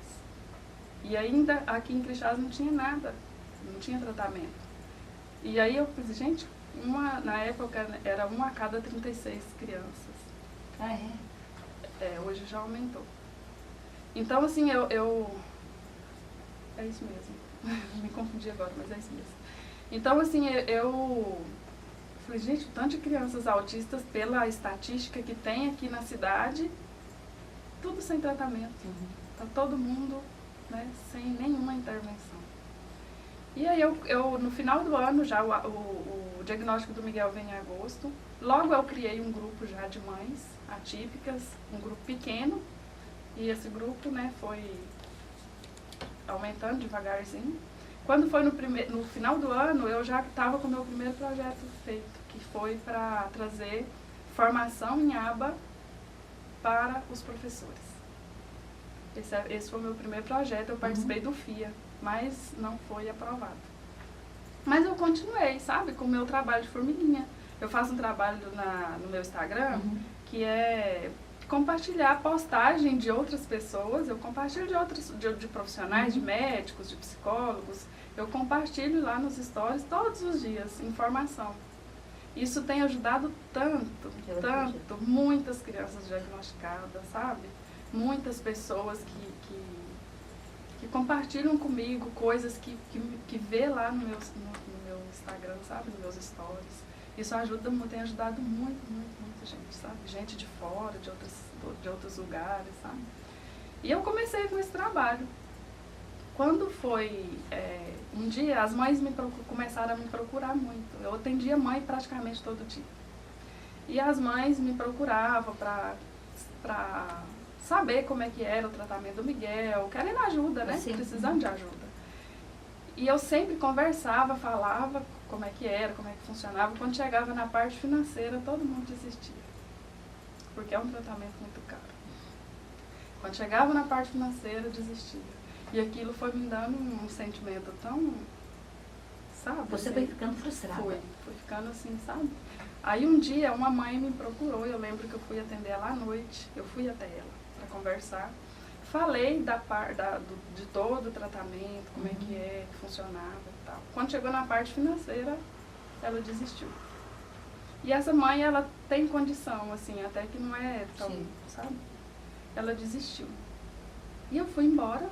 E ainda aqui em Crixás não tinha nada, não tinha tratamento. E aí eu pensei, gente, na época era 1 a cada 36 crianças. Hoje já aumentou. Então, assim, é isso mesmo. Me confundi agora, mas é isso mesmo. Então, assim, eu falei, gente, o tanto de crianças autistas, pela estatística que tem aqui na cidade, tudo sem tratamento. Tá todo mundo, né, sem nenhuma intervenção. E aí no final do ano, já o diagnóstico do Miguel vem em agosto, logo eu criei um grupo já de mães atípicas, um grupo pequeno, e esse grupo, né, foi aumentando devagarzinho. Quando foi no final do ano, eu já estava com o meu primeiro projeto feito, que foi para trazer formação em aba para os professores. Esse foi o meu primeiro projeto, eu participei do FIA, mas não foi aprovado. Mas eu continuei, sabe, com o meu trabalho de formiguinha. Eu faço um trabalho no meu Instagram, que é compartilhar a postagem de outras pessoas. Eu compartilho de profissionais, de médicos, de psicólogos. Eu compartilho lá nos stories todos os dias informação. Isso tem ajudado tanto, muitas crianças diagnosticadas, sabe? Muitas pessoas que compartilham comigo coisas que vê lá no meu Instagram, sabe? Nos meus stories. Isso tem ajudado muita gente, sabe? Gente de fora, de outros lugares, sabe? E eu comecei com esse trabalho. Quando foi um dia, as mães começaram a me procurar muito. Eu atendia mãe praticamente todo dia. E as mães me procuravam para saber como é que era o tratamento do Miguel, querendo ajuda, né? Sim. Precisando de ajuda. E eu sempre conversava, falava como é que era, como é que funcionava. Quando chegava na parte financeira, todo mundo desistia. Porque é um tratamento muito caro. Quando chegava na parte financeira, desistia. E aquilo foi me dando um sentimento tão, sabe? Você assim, foi ficando frustrada. Fui ficando assim, sabe? Aí um dia uma mãe me procurou, eu lembro que eu fui atender ela à noite, eu fui até ela para conversar. Falei de todo o tratamento, como é que funcionava e tal. Quando chegou na parte financeira, ela desistiu. E essa mãe, ela tem condição, assim, até que não é tão, sabe? Ela desistiu. E eu fui embora.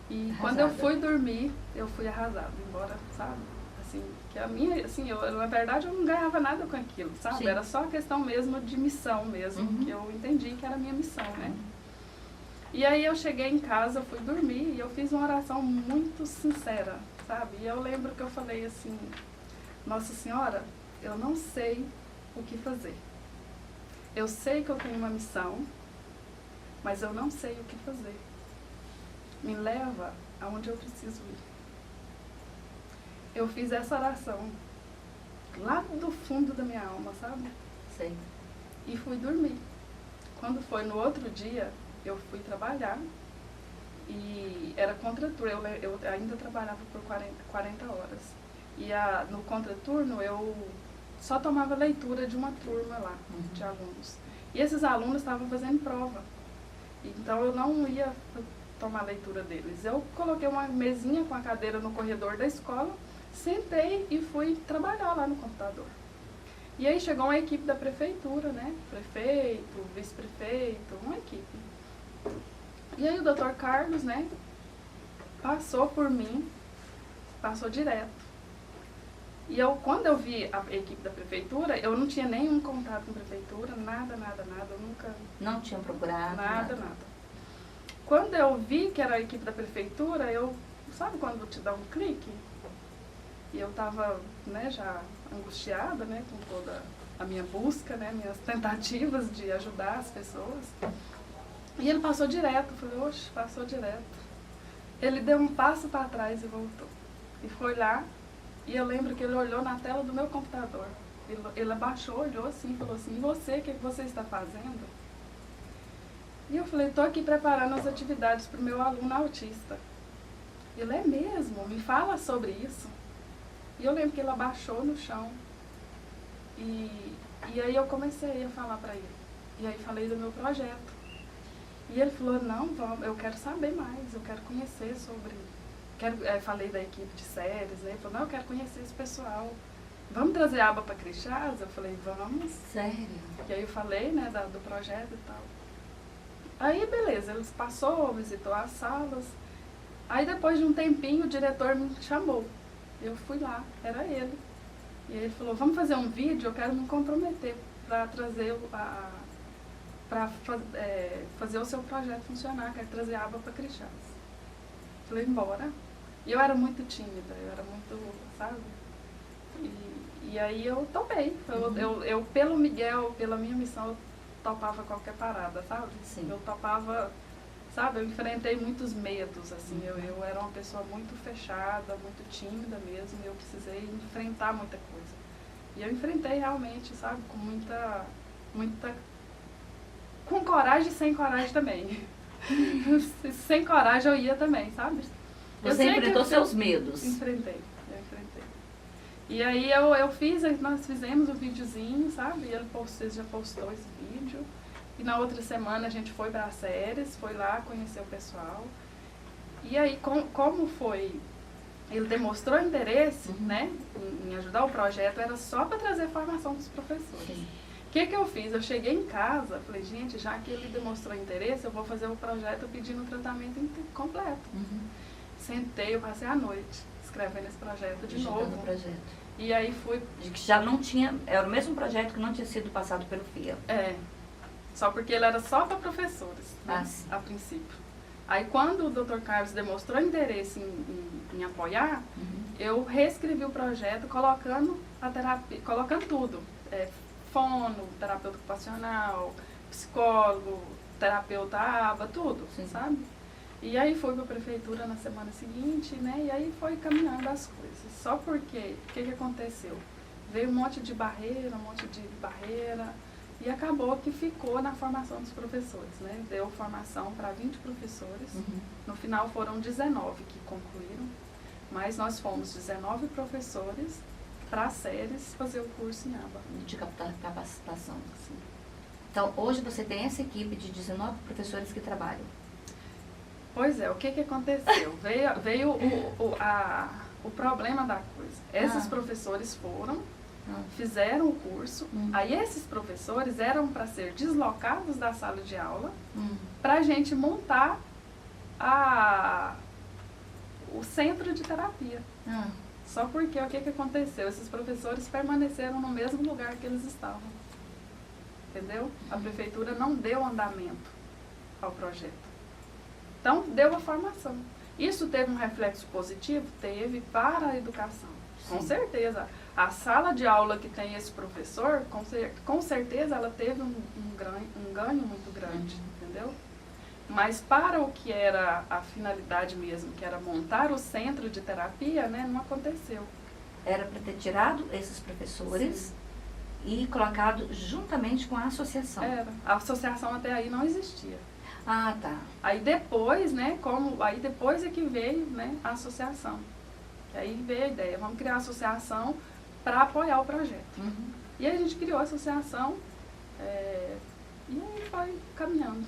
E quando eu fui dormir, eu fui arrasada, embora, sabe? Assim, que a minha, assim, na verdade eu não ganhava nada com aquilo, sabe? Sim. Era só questão mesmo de missão mesmo, que eu entendi que era a minha missão, né? E aí eu cheguei em casa, eu fui dormir e eu fiz uma oração muito sincera, sabe? E eu lembro que eu falei assim, Nossa Senhora, eu não sei o que fazer. Eu sei que eu tenho uma missão, mas eu não sei o que fazer. Me leva aonde eu preciso ir. Eu fiz essa oração lá do fundo da minha alma, sabe? Sei. E fui dormir. Quando foi no outro dia, eu fui trabalhar e era contraturno. Eu ainda trabalhava por 40 horas. E no contraturno eu só tomava leitura de uma turma lá, de alunos. E esses alunos estavam fazendo prova. Então eu não ia tomar leitura deles. Eu coloquei uma mesinha com a cadeira no corredor da escola, sentei e fui trabalhar lá no computador. E aí chegou uma equipe da prefeitura, né? Prefeito, vice-prefeito, uma equipe. E aí o Dr. Carlos, né, passou por mim, passou direto. E quando eu vi a equipe da prefeitura, eu não tinha nenhum contato com a prefeitura, nada, eu nunca... Não tinha procurado? Nada. Quando eu vi que era a equipe da prefeitura, sabe quando te dá um clique? E eu tava, né, já angustiada, né, com toda a minha busca, né, minhas tentativas de ajudar as pessoas. E ele passou direto, eu falei, oxe, passou direto. Ele deu um passo para trás e voltou. E foi lá, e eu lembro que ele olhou na tela do meu computador. Ele abaixou, olhou assim, falou assim, e você, o que você está fazendo? E eu falei, estou aqui preparando as atividades para o meu aluno autista. Ele, é mesmo? Me fala sobre isso. E eu lembro que ele abaixou no chão. E aí eu comecei a falar para ele. E aí falei do meu projeto. E ele falou, não, eu quero saber mais, eu quero conhecer sobre... falei da equipe de séries, né? Ele falou, não, eu quero conhecer esse pessoal. Vamos trazer aba para Crixás? Eu falei, vamos. Sério? E aí eu falei, né, do projeto e tal. Aí, beleza, eles passou, visitou as salas. Aí, depois de um tempinho, o diretor me chamou. Eu fui lá, era ele. E ele falou, vamos fazer um vídeo, eu quero me comprometer para trazer fazer o seu projeto funcionar, quero trazer a aba para Crixás. Falei, embora. E eu era muito tímida, eu era muito, sabe? E aí eu topei. Eu, pelo Miguel, pela minha missão, eu topava qualquer parada, sabe? Sim. Eu topava, sabe? Eu enfrentei muitos medos, assim. Eu era uma pessoa muito fechada, muito tímida mesmo, e eu precisei enfrentar muita coisa. E eu enfrentei realmente, sabe? Com muita... Com coragem e sem coragem também. Sem coragem eu ia também, sabe? Você enfrentou seus medos? Eu enfrentei. E aí nós fizemos um videozinho, sabe? E ele já postou esse vídeo. E na outra semana a gente foi para as séries, foi lá conhecer o pessoal. E aí, como foi... Ele demonstrou interesse, né, em ajudar o projeto, era só para trazer formação dos professores. O que eu fiz? Eu cheguei em casa, falei, gente, já que ele demonstrou interesse, eu vou fazer o projeto pedindo o tratamento completo. Sentei, eu passei a noite escrevendo esse projeto de novo. E aí fui... De que já não tinha... Era o mesmo projeto que não tinha sido passado pelo FIA. Só porque ele era só para professores, né, a princípio. Aí quando o Dr. Carlos demonstrou interesse em apoiar, eu reescrevi o projeto colocando a terapia, colocando tudo. Fono, terapeuta ocupacional, psicólogo, terapeuta aba, tudo, sabe? E aí fui para a prefeitura na semana seguinte, né? E aí foi caminhando as coisas. Só porque, o que aconteceu? Veio um monte de barreira, e acabou que ficou na formação dos professores, né? Deu formação para 20 professores. No final foram 19 que concluíram. Mas nós fomos 19 professores para séries fazer o curso em aba. De capacitação. Sim. Então, hoje você tem essa equipe de 19 professores que trabalham. Pois é, o que aconteceu? Veio o problema da coisa. Esses professores foram, fizeram o curso, aí esses professores eram para ser deslocados da sala de aula para a gente montar o centro de terapia. Só porque o que aconteceu? Esses professores permaneceram no mesmo lugar que eles estavam. Entendeu? A prefeitura não deu andamento ao projeto. Então, deu a formação. Isso teve um reflexo positivo? Teve para a educação. Sim. Com certeza. A sala de aula que tem esse professor, com certeza ela teve um ganho muito grande, entendeu? Mas para o que era a finalidade mesmo, que era montar o centro de terapia, né, não aconteceu. Era para ter tirado esses professores, sim, e colocado juntamente com a associação. Era. A associação até aí não existia. Ah, tá. Aí depois, né, aí depois é que veio, né, a associação. Aí veio a ideia, vamos criar a associação para apoiar o projeto. E aí a gente criou a associação e aí foi caminhando.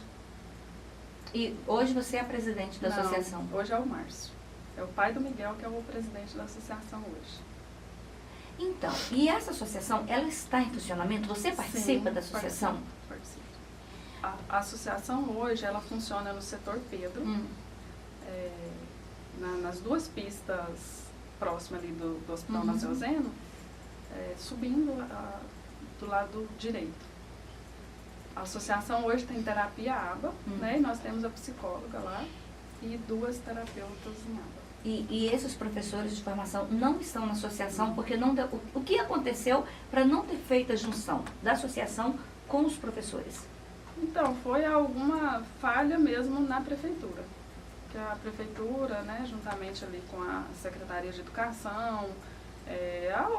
E hoje você é a presidente da associação? Hoje é o Márcio. É o pai do Miguel que é o presidente da associação hoje. Então, e essa associação, ela está em funcionamento? Você participa, sim, da associação? Participo. A associação hoje, ela funciona no setor Pedro, nas duas pistas próximas ali do Hospital Naciozeno, subindo do lado direito. A associação hoje tem terapia aba, né? E nós temos a psicóloga lá e 2 terapeutas em aba. E esses professores de formação não estão na associação porque não deu... O que aconteceu para não ter feito a junção da associação com os professores? Então, foi alguma falha mesmo na prefeitura. Que a prefeitura, né, juntamente ali com a Secretaria de Educação,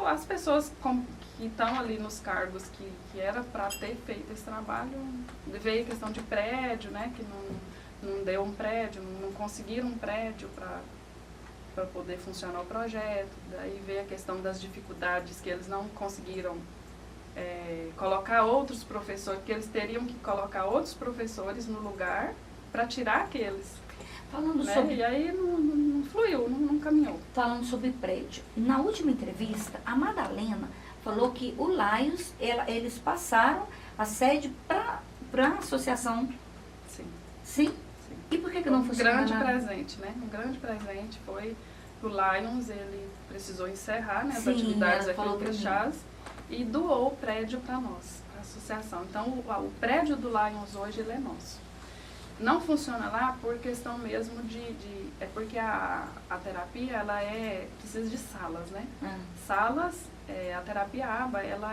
as pessoas que estão ali nos cargos que era para ter feito esse trabalho, veio a questão de prédio, né, que não deu um prédio, não conseguiram um prédio para poder funcionar o projeto. Daí veio a questão das dificuldades que eles não conseguiram colocar outros professores, que eles teriam que colocar outros professores no lugar para tirar aqueles. Falando, né? E aí não fluiu, não caminhou. Falando sobre prédio, na última entrevista, a Madalena falou que o Lions, eles passaram a sede para a associação. Sim. Sim? Sim. E por que não funcionou? Um grande presente, né? Um grande presente foi o Lions, ele precisou encerrar, né, as atividades aqui em Crixás e doou o prédio para nós, para a associação. Então, o prédio do Lions hoje ele é nosso. Não funciona lá por questão mesmo é porque a terapia, ela precisa de salas, né? Salas, a terapia aba, ela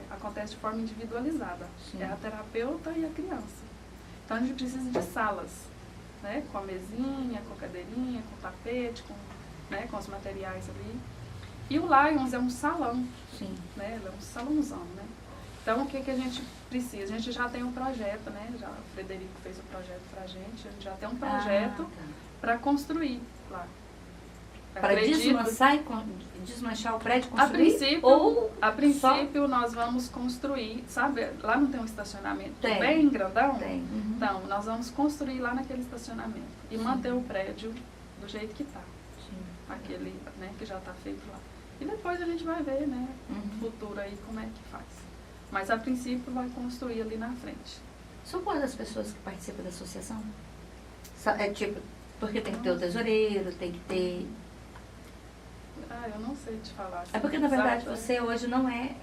acontece de forma individualizada. Sim. É a terapeuta e a criança. Então, a gente precisa de salas, né? Com a mesinha, com a cadeirinha, com o tapete, com os materiais ali. E o Lions é um salão. Sim. Né? Ele é um salãozão, né? Então, o que a gente precisa? A gente já tem um projeto, né? O Frederico fez o projeto pra gente, a gente já tem um projeto para construir lá. Para desmanchar o prédio, construir? A princípio nós vamos construir, sabe? Lá não tem um estacionamento bem grandão? Tem. Então, nós vamos construir lá naquele estacionamento e manter o prédio do jeito que está. Aquele, né, que já está feito lá. E depois a gente vai ver, né, no futuro aí como é que faz. Mas a princípio vai construir ali na frente. São quantas pessoas que participam da associação? Porque tem que ter o tesoureiro, tem que ter... eu não sei te falar. É porque na verdade você hoje não é...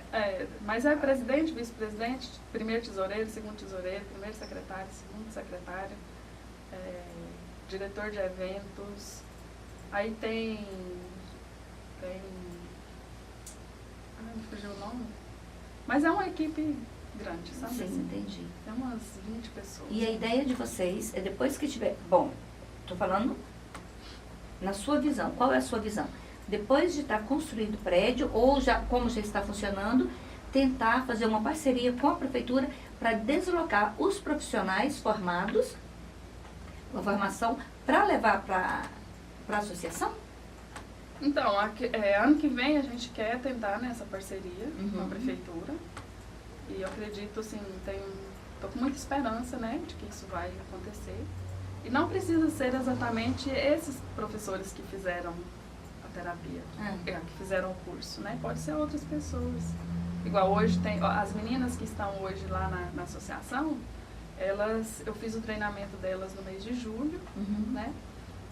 Mas é presidente, vice-presidente, primeiro tesoureiro, segundo tesoureiro, primeiro secretário, segundo secretário, diretor de eventos, aí tem... me fugiu o nome. Mas é uma equipe grande, sabe? Sim, assim? Entendi. É umas 20 pessoas. E a ideia de vocês é depois que tiver... Bom, estou falando na sua visão. Qual é a sua visão? Depois de estar construído o prédio, ou já, como já está funcionando, tentar fazer uma parceria com a prefeitura para deslocar os profissionais formados, a formação, para levar para a associação? Então, ano que vem a gente quer tentar, né, essa parceria com a prefeitura. E eu acredito, assim, tô com muita esperança, né, de que isso vai acontecer. E não precisa ser exatamente esses professores que fizeram a terapia, que fizeram o curso, né? Pode ser outras pessoas. Igual hoje tem as meninas que estão hoje lá na associação, eu fiz o treinamento delas no mês de julho, né?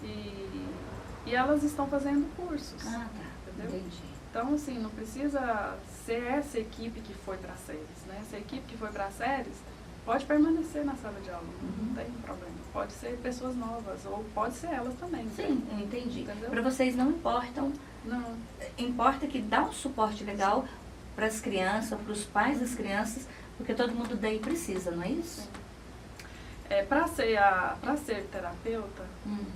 E elas estão fazendo cursos. Ah, tá. Entendeu? Entendi. Então, assim, não precisa ser essa equipe que foi para a Séries, né? Essa equipe que foi para a Séries pode permanecer na sala de aula, não tem problema. Pode ser pessoas novas, ou pode ser elas também. Sim, eu entendi. Entendeu? Para vocês não importam, Não. importa que dá um suporte legal para as crianças, para os pais das crianças, porque todo mundo daí precisa, não é isso? Sim. Para ser terapeuta,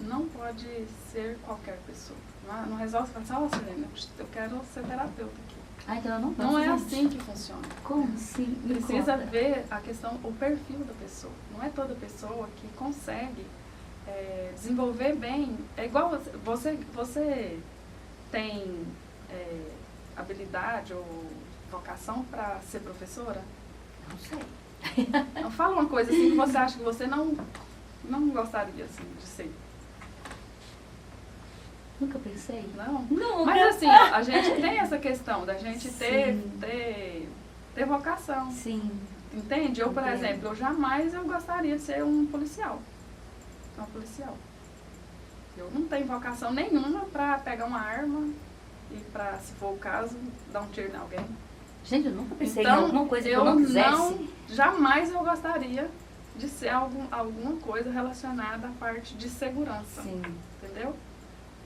não pode ser qualquer pessoa. Não resolve falar assim, Silene, eu quero ser terapeuta aqui. Ah, então eu não posso. Não é gente. assim que funciona. Como assim? Me Precisa conta. ver a questão, o perfil da pessoa. Não é toda pessoa que consegue desenvolver bem. É igual você tem habilidade ou vocação para ser professora? Não sei. Então, fala uma coisa assim que você acha que você não gostaria assim, de ser. Nunca pensei. Não? Nunca. Mas assim, a gente tem essa questão da gente ter vocação. Sim. Entende? Eu, por Entendo. exemplo, eu gostaria de ser um policial. Uma policial. Eu não tenho vocação nenhuma para pegar uma arma e para, se for o caso, dar um tiro em alguém. Gente, eu nunca pensei em Então, alguma coisa que eu não quisesse. jamais eu gostaria de ser alguma coisa relacionada à parte de segurança. Sim. Entendeu?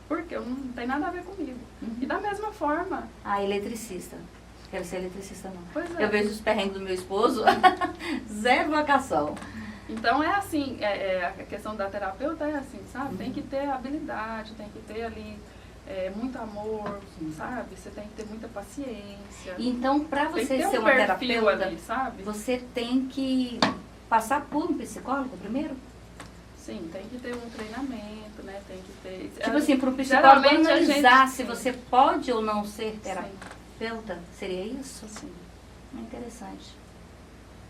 Porque não tem nada a ver comigo. E da mesma forma. Ah, eletricista. Quero ser eletricista, não. Pois é. Eu vejo os perrengues do meu esposo, zero vocação. Então é assim, a questão da terapeuta é assim, sabe? Tem que ter habilidade, tem que ter ali muito amor, sabe? Você tem que ter muita paciência. Então, para Tem você que ter ser um uma perfil terapeuta, ali, sabe? você tem que passar por um psicólogo primeiro? Sim, tem que ter um treinamento, né? Tem que ter... Tipo assim, para um psicólogo Geralmente a analisar gente- se sim. você pode ou não ser Sim, terapeuta, seria isso? sim. Interessante.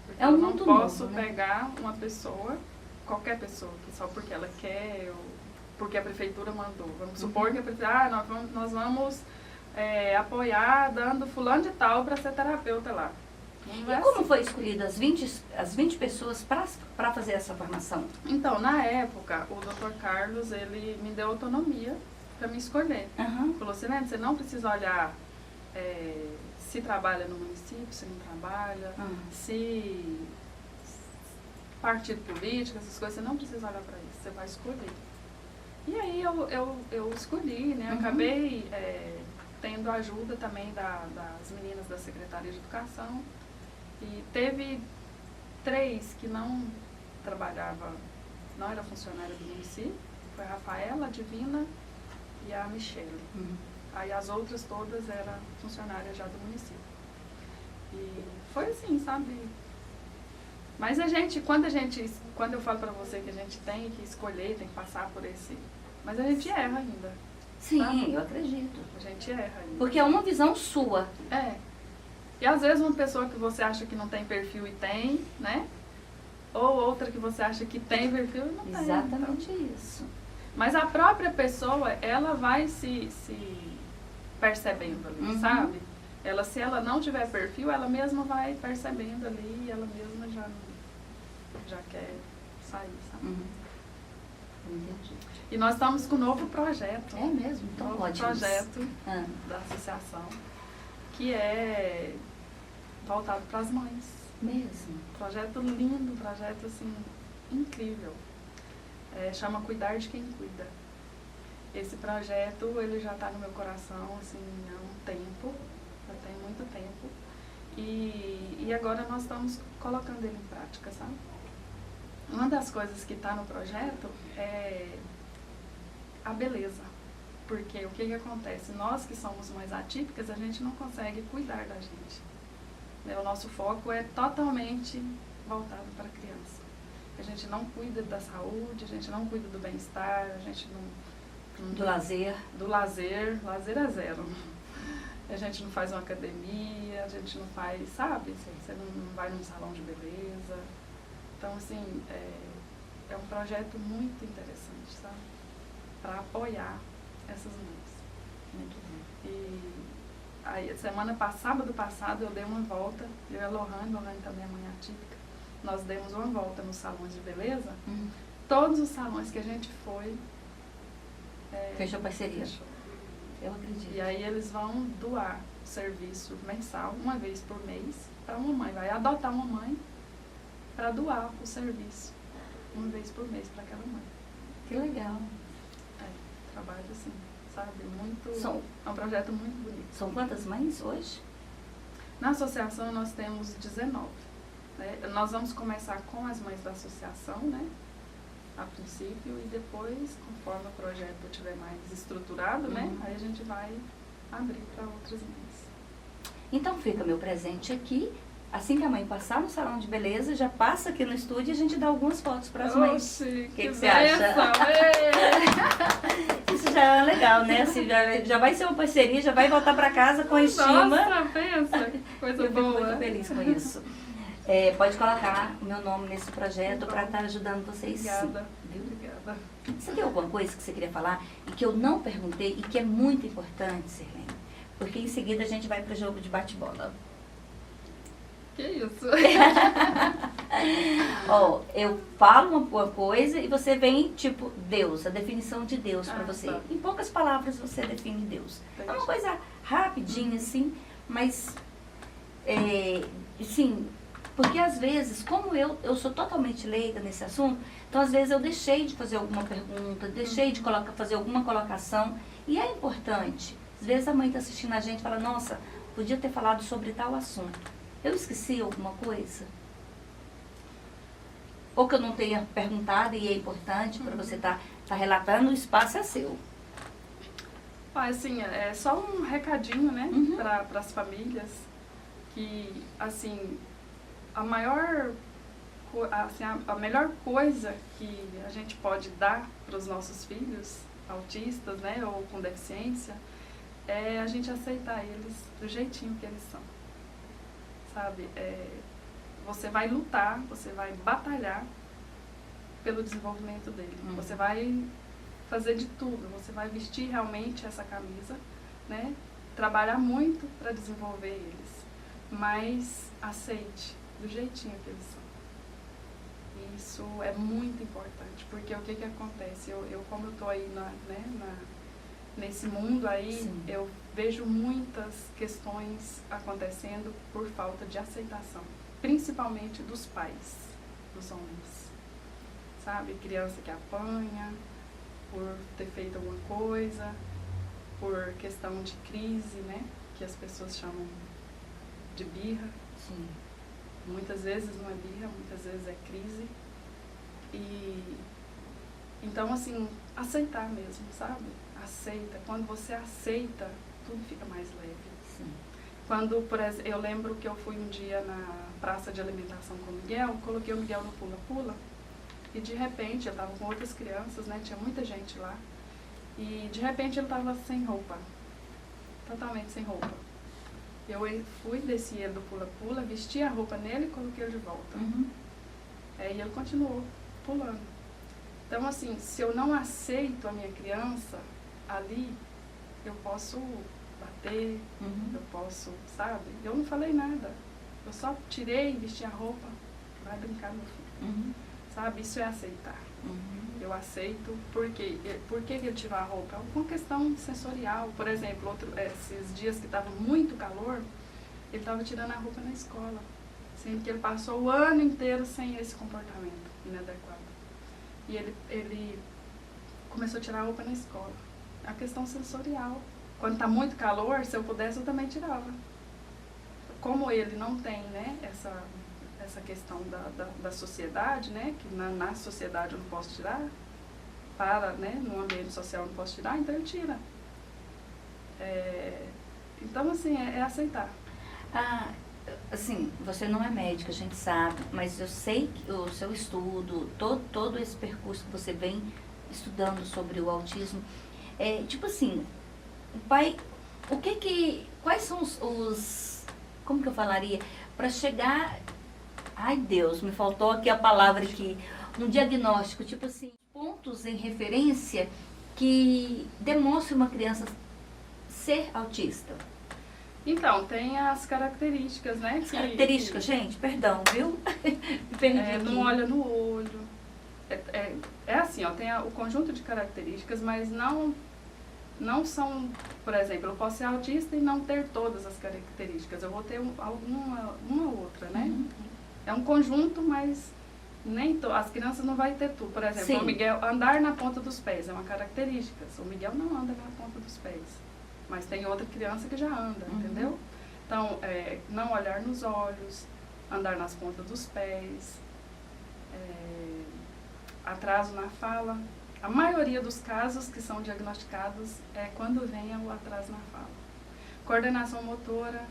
Porque É um eu não mundo posso novo, né? pegar uma pessoa, qualquer pessoa, que só porque ela quer, ou porque a prefeitura mandou. Vamos supor que a prefeitura, nós vamos apoiar dando fulano de tal para ser terapeuta lá. Não é E como assim. foi escolhido as 20 pessoas para fazer essa formação? Então, na época, o Dr. Carlos, ele me deu autonomia para me escolher. Aham. Falou assim, né, você não precisa olhar se trabalha no município, se não trabalha, se partido político, essas coisas, você não precisa olhar para isso, você vai escolher. E aí eu escolhi, né, acabei tendo ajuda também das meninas da Secretaria de Educação. E teve 3 que não trabalhava, não era funcionária do município, foi a Rafaela, a Divina e a Michele. Aí as outras todas eram funcionárias já do município. E foi assim, sabe? Mas quando eu falo pra você que a gente tem que escolher, tem que passar por esse... Mas a gente erra ainda. Sim, Sabe? eu acredito. A gente erra ainda. Porque é uma visão sua. E às vezes uma pessoa que você acha que não tem perfil e tem, né? Ou outra que você acha que tem perfil e não tem. Exatamente Então. isso. Mas a própria pessoa, ela vai se percebendo ali, sabe? Se ela não tiver perfil, ela mesma vai percebendo ali e ela mesma já quer sair, sabe? Entendi. E nós estamos com um novo projeto. É mesmo? Então, novo ótimo. projeto da associação, que é voltado para as mães. Mesmo. Projeto lindo, projeto assim, incrível. Chama Cuidar de Quem Cuida. Esse projeto, ele já está no meu coração assim, há um tempo, já tem muito tempo. E agora nós estamos colocando ele em prática, sabe? Uma das coisas que está no projeto é a beleza. Porque o que acontece? Nós que somos mães atípicas, a gente não consegue cuidar da gente. O nosso foco é totalmente voltado para a criança. A gente não cuida da saúde, a gente não cuida do bem-estar, a gente não Do lazer? Do lazer, lazer é zero. A gente não faz uma academia, a gente não faz, sabe? Você não vai num salão de beleza. Então, assim, é um projeto muito interessante, sabe? Para apoiar essas mães. Muito bom. E aí, sábado passado, eu dei uma volta, eu e a Lohane também é mãe atípica, nós demos uma volta nos salões de beleza. Todos os salões que a gente foi... fechou parceria. Fechou. Eu acredito. E aí eles vão doar o serviço mensal, uma vez por mês, para uma mãe. Vai adotar uma mãe para doar o serviço, uma vez por mês, para aquela mãe. Que legal. Trabalho assim, sabe? Muito, é um projeto muito bonito. São quantas mães hoje? Na associação nós temos 19. Né? Nós vamos começar com as mães da associação, né? A princípio, e depois, conforme o projeto estiver mais estruturado, né? Aí a gente vai abrir para outras mães. Então fica meu presente aqui. Assim que a mãe passar no salão de beleza, já passa aqui no estúdio e a gente dá algumas fotos para as mães. Oxi, que você acha? Isso já é legal, né? Assim, já vai ser uma parceria, já vai voltar para casa com estima. Nossa, pensa, coisa eu boa. Eu fico muito feliz com isso. Pode colocar o meu nome nesse projeto para estar ajudando vocês. Obrigada. Sim, viu? Obrigada. Você tem alguma coisa que você queria falar e que eu não perguntei e que é muito importante, Sirlene? Porque em seguida a gente vai para o jogo de bate-bola. Que isso? Eu falo uma coisa e você vem, tipo, Deus, a definição de Deus para você. Tá. Em poucas palavras você define Deus. Entendi. É uma coisa rapidinha, assim, mas, sim, porque às vezes, como eu sou totalmente leiga nesse assunto, então às vezes eu deixei de fazer alguma pergunta, deixei de fazer alguma colocação, e é importante. Às vezes a mãe está assistindo a gente e fala, nossa, podia ter falado sobre tal assunto. Eu esqueci alguma coisa? Ou que eu não tenha perguntado e é importante para você estar relatando, o espaço é seu. Assim, é só um recadinho, né, para as famílias, que, assim, a melhor coisa que a gente pode dar para os nossos filhos autistas, né, ou com deficiência, é a gente aceitar eles do jeitinho que eles são. Sabe? Você vai lutar, você vai batalhar pelo desenvolvimento dele. Você vai fazer de tudo, você vai vestir realmente essa camisa, né? Trabalhar muito para desenvolver eles, mas aceite do jeitinho que eles são. Isso é muito importante, porque o que acontece? Como eu estou aí nesse mundo aí, sim, eu vejo muitas questões acontecendo por falta de aceitação, principalmente dos pais, dos homens, sabe? Criança que apanha por ter feito alguma coisa, por questão de crise, né? Que as pessoas chamam de birra. Sim. Muitas vezes não é birra, muitas vezes é crise. E então, assim, aceitar mesmo, sabe? Aceita. Quando você aceita, tudo fica mais leve. Sim. Quando, por exemplo, eu lembro que eu fui um dia na praça de alimentação com o Miguel, coloquei o Miguel no pula-pula, e de repente, eu estava com outras crianças, né? Tinha muita gente lá. E de repente ele estava sem roupa. Totalmente sem roupa. Eu fui, desci ele do pula-pula, vesti a roupa nele e coloquei ele de volta. E ele continuou pulando. Então, assim, se eu não aceito a minha criança ali, eu posso bater, eu posso, sabe? Eu não falei nada. Eu só tirei, vesti a roupa, vai brincar, meu filho. Sabe? Isso é aceitar. Eu aceito. Por quê? Por que ele tirou a roupa? É uma questão sensorial. Por exemplo, esses dias que estava muito calor, ele estava tirando a roupa na escola. Sendo que ele passou o ano inteiro sem esse comportamento inadequado. E ele começou a tirar a roupa na escola. É a questão sensorial. Quando está muito calor, se eu pudesse, eu também tirava. Como ele não tem, né, essa questão da sociedade, né, que na sociedade eu não posso tirar, né, no ambiente social eu não posso tirar, então ele tira. Então, assim, é aceitar. Assim, você não é médica, a gente sabe, mas eu sei que o seu estudo, todo esse percurso que você vem estudando sobre o autismo, Tipo assim, pai, quais são como que eu falaria, para chegar, ai Deus, me faltou aqui a palavra aqui, um diagnóstico, tipo assim, pontos em referência que demonstram uma criança ser autista. Então, tem as características, né? As características, gente, perdão, viu? Me perdi aqui. Não olha no olho. É assim, ó, tem o conjunto de características, mas não são, por exemplo, eu posso ser autista e não ter todas as características. Eu vou ter uma outra, né? Uhum. É um conjunto, mas nem as crianças não vão ter tudo. Por exemplo, Sim. o Miguel andar na ponta dos pés é uma característica. O Miguel não anda na ponta dos pés. Mas tem outra criança que já anda, entendeu? Então, não olhar nos olhos, andar nas pontas dos pés, atraso na fala. A maioria dos casos que são diagnosticados é quando vem o atraso na fala. Coordenação motora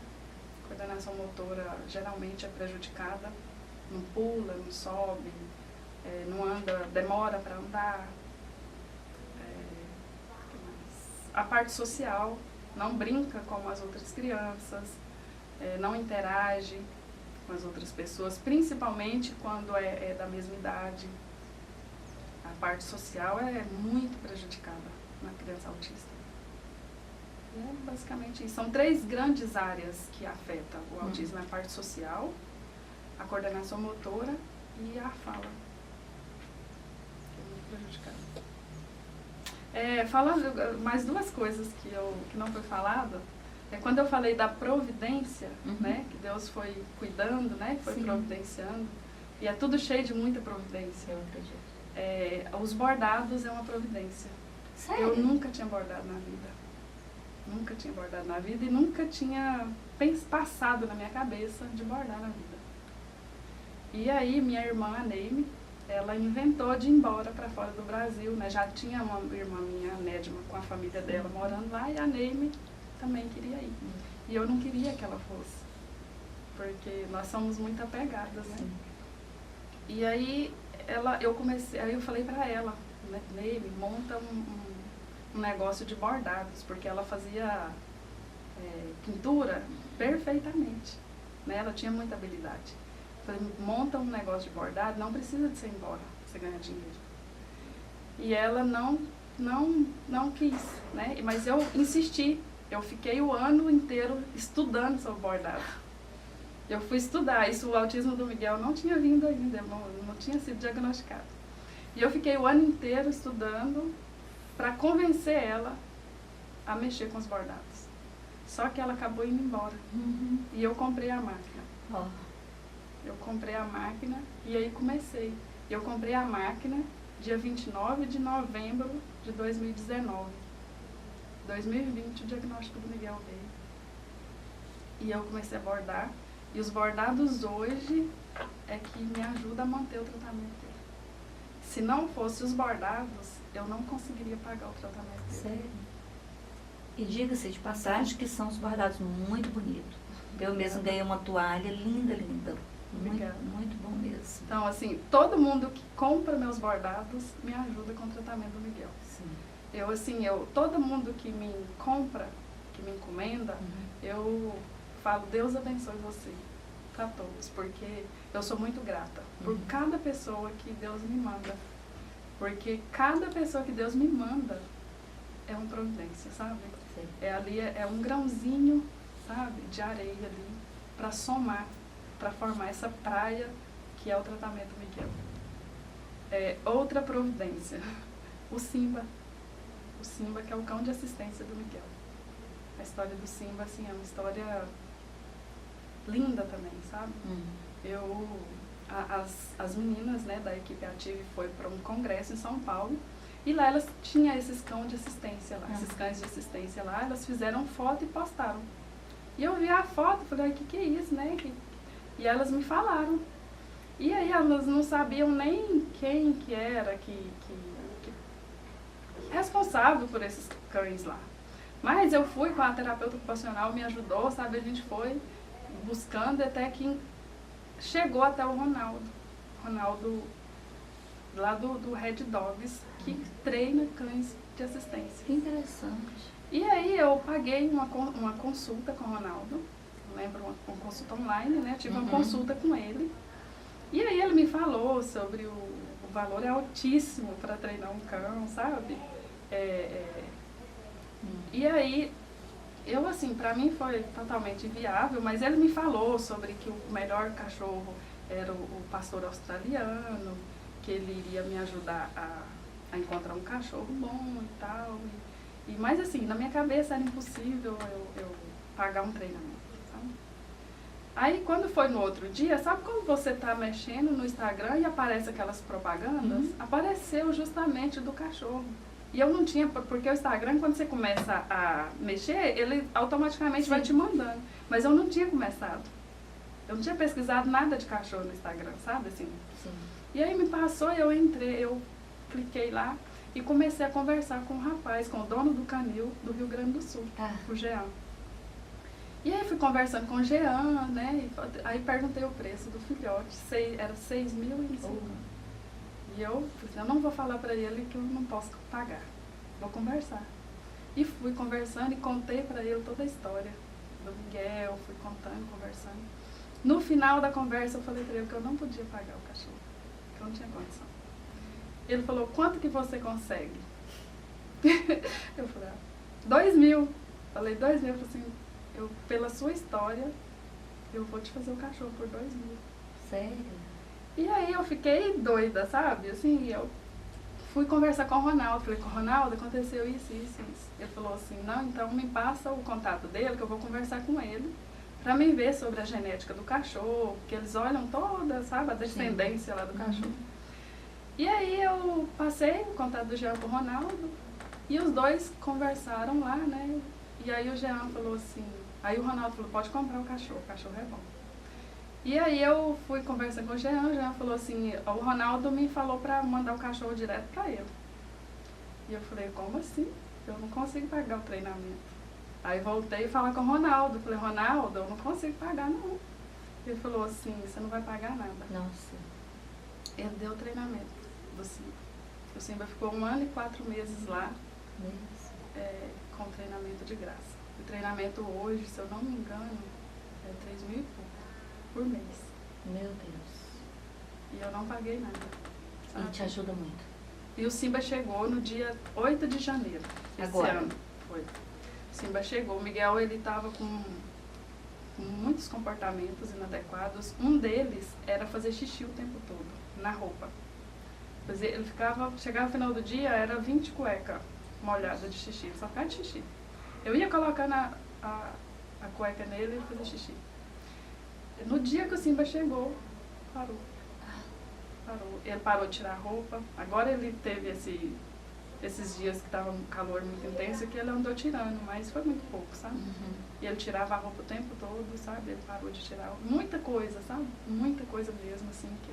geralmente é prejudicada, não pula, não sobe, não anda, demora para andar. A parte social, não brinca como as outras crianças, não interage com as outras pessoas, principalmente quando é da mesma idade. A parte social é muito prejudicada na criança autista. E é basicamente isso. São 3 grandes áreas que afetam o autismo. A parte social, a coordenação motora e a fala. É muito prejudicada. Falando mais 2 coisas que não foi falado, quando eu falei da providência, né, que Deus foi cuidando, né, foi providenciando, e é tudo cheio de muita providência. Eu acredito. Os bordados é uma providência. Sério? Eu nunca tinha bordado na vida. Nunca tinha bordado na vida e nunca tinha passado na minha cabeça de bordar na vida. E aí minha irmã, a Neime, ela inventou de ir embora para fora do Brasil, né? Já tinha uma irmã minha, médiuma, com a família dela morando lá, e a Neime também queria ir. E eu não queria que ela fosse, porque nós somos muito apegadas, né? Sim. E aí eu falei para ela, né, Neime, monta um negócio de bordados, porque ela fazia pintura perfeitamente, né? Ela tinha muita habilidade. Falei, monta um negócio de bordado, não precisa de você ir embora, você ganha dinheiro. E ela não quis, né? Mas eu insisti, eu fiquei o ano inteiro estudando sobre bordado. Eu fui estudar, o autismo do Miguel não tinha vindo ainda, não tinha sido diagnosticado. E eu fiquei o ano inteiro estudando para convencer ela a mexer com os bordados. Só que ela acabou indo embora. E eu comprei a máquina. Eu comprei a máquina e aí comecei. Eu comprei a máquina dia 29 de novembro de 2019. 2020 o diagnóstico do Miguel veio. E eu comecei a bordar. E os bordados hoje é que me ajudam a manter o tratamento dele. Se não fosse os bordados, eu não conseguiria pagar o tratamento dele. Sério? E diga-se de passagem que são os bordados muito bonitos. Eu mesmo ganhei uma toalha linda, linda. Muito bom mesmo. Então, assim, todo mundo que compra meus bordados me ajuda com o tratamento do Miguel. Sim. Todo mundo que me compra, que me encomenda, eu falo, Deus abençoe você, para todos, porque eu sou muito grata por cada pessoa que Deus me manda. Porque cada pessoa que Deus me manda é uma providência, sabe? Sim. É um grãozinho, sabe, de areia ali, para somar, para formar essa praia que é o tratamento do Miguel. Outra providência, o Simba. O Simba, que é o cão de assistência do Miguel. A história do Simba, assim, é uma história linda também, sabe? As meninas, né, da equipe Ative foi para um congresso em São Paulo e lá elas tinham esses cães de assistência lá, esses cães de assistência lá, elas fizeram foto e postaram. E eu vi a foto e falei, o que é isso, né? E elas me falaram. E aí elas não sabiam nem quem que era que responsável por esses cães lá. Mas eu fui com a terapeuta ocupacional, me ajudou, sabe? A gente foi buscando até que chegou até o Ronaldo. Ronaldo lá do Red Dogs, que treina cães de assistência. Que interessante. E aí eu paguei uma consulta com o Ronaldo, lembro, uma consulta online, né? Tive uma consulta com ele. E aí ele me falou sobre o valor é altíssimo para treinar um cão, sabe? E aí, eu assim, para mim foi totalmente inviável, mas ele me falou sobre que o melhor cachorro era o pastor australiano, que ele iria me ajudar a encontrar um cachorro bom e tal. Mas assim, na minha cabeça era impossível eu pagar um treinamento, sabe? Aí quando foi no outro dia, sabe quando você tá mexendo no Instagram e aparece aquelas propagandas? Apareceu justamente do cachorro. E eu não tinha, porque o Instagram, quando você começa a mexer, ele automaticamente vai te mandando. Mas eu não tinha começado. Eu não tinha pesquisado nada de cachorro no Instagram, sabe assim? Sim. E aí me passou, eu entrei, eu cliquei lá e comecei a conversar com um rapaz, com o dono do canil do Rio Grande do Sul, o Jean. E aí fui conversando com o Jean, né? Aí perguntei o preço do filhote, era 6.005. E eu não vou falar pra ele que eu não posso pagar, vou conversar. E fui conversando e contei pra ele toda a história do Miguel, fui contando, conversando. No final da conversa eu falei pra ele que eu não podia pagar o cachorro, que eu não tinha condição. Ele falou, quanto que você consegue? Eu falei, 2.000. Falei, 2.000, eu falei assim, pela sua história, eu vou te fazer o cachorro por 2.000. Sério? E aí eu fiquei doida, sabe? Assim, eu fui conversar com o Ronaldo. Falei, com o Ronaldo, aconteceu isso, isso, isso. Ele falou assim, não, então me passa o contato dele, que eu vou conversar com ele, pra me ver sobre a genética do cachorro, que eles olham toda, sabe, a descendência lá do cachorro. E aí eu passei o contato do Jean pro Ronaldo, e os dois conversaram lá, né? E aí o Jean falou assim, aí o Ronaldo falou, pode comprar o cachorro é bom. E aí eu fui conversar com o Jean falou assim, o Ronaldo me falou pra mandar o cachorro direto pra ele. E eu falei, como assim? Eu não consigo pagar o treinamento. Aí voltei a falar com o Ronaldo, falei, Ronaldo, eu não consigo pagar não. Ele falou assim, você não vai pagar nada. Nossa. Ele deu o treinamento do Simba. O Simba ficou 1 ano e 4 meses lá, com treinamento de graça. O treinamento hoje, se eu não me engano, é 3.000 e pouco por mês. Meu Deus. E eu não paguei nada. Sabe? E te ajuda muito. E o Simba chegou no dia 8 de janeiro esse ano. Foi. O Simba chegou. O Miguel, ele estava com muitos comportamentos inadequados. Um deles era fazer xixi o tempo todo, na roupa. Ele chegava no final do dia, era 20 cuecas molhadas de xixi, só ficava de xixi. Eu ia colocando a cueca nele e fazer xixi. No dia que o Simba chegou, parou. Ele parou de tirar a roupa. Agora ele teve esses dias que estava um calor muito intenso que ele andou tirando, mas foi muito pouco, sabe? E ele tirava a roupa o tempo todo, sabe? Ele parou de tirar muita coisa, sabe? Muita coisa mesmo, assim, que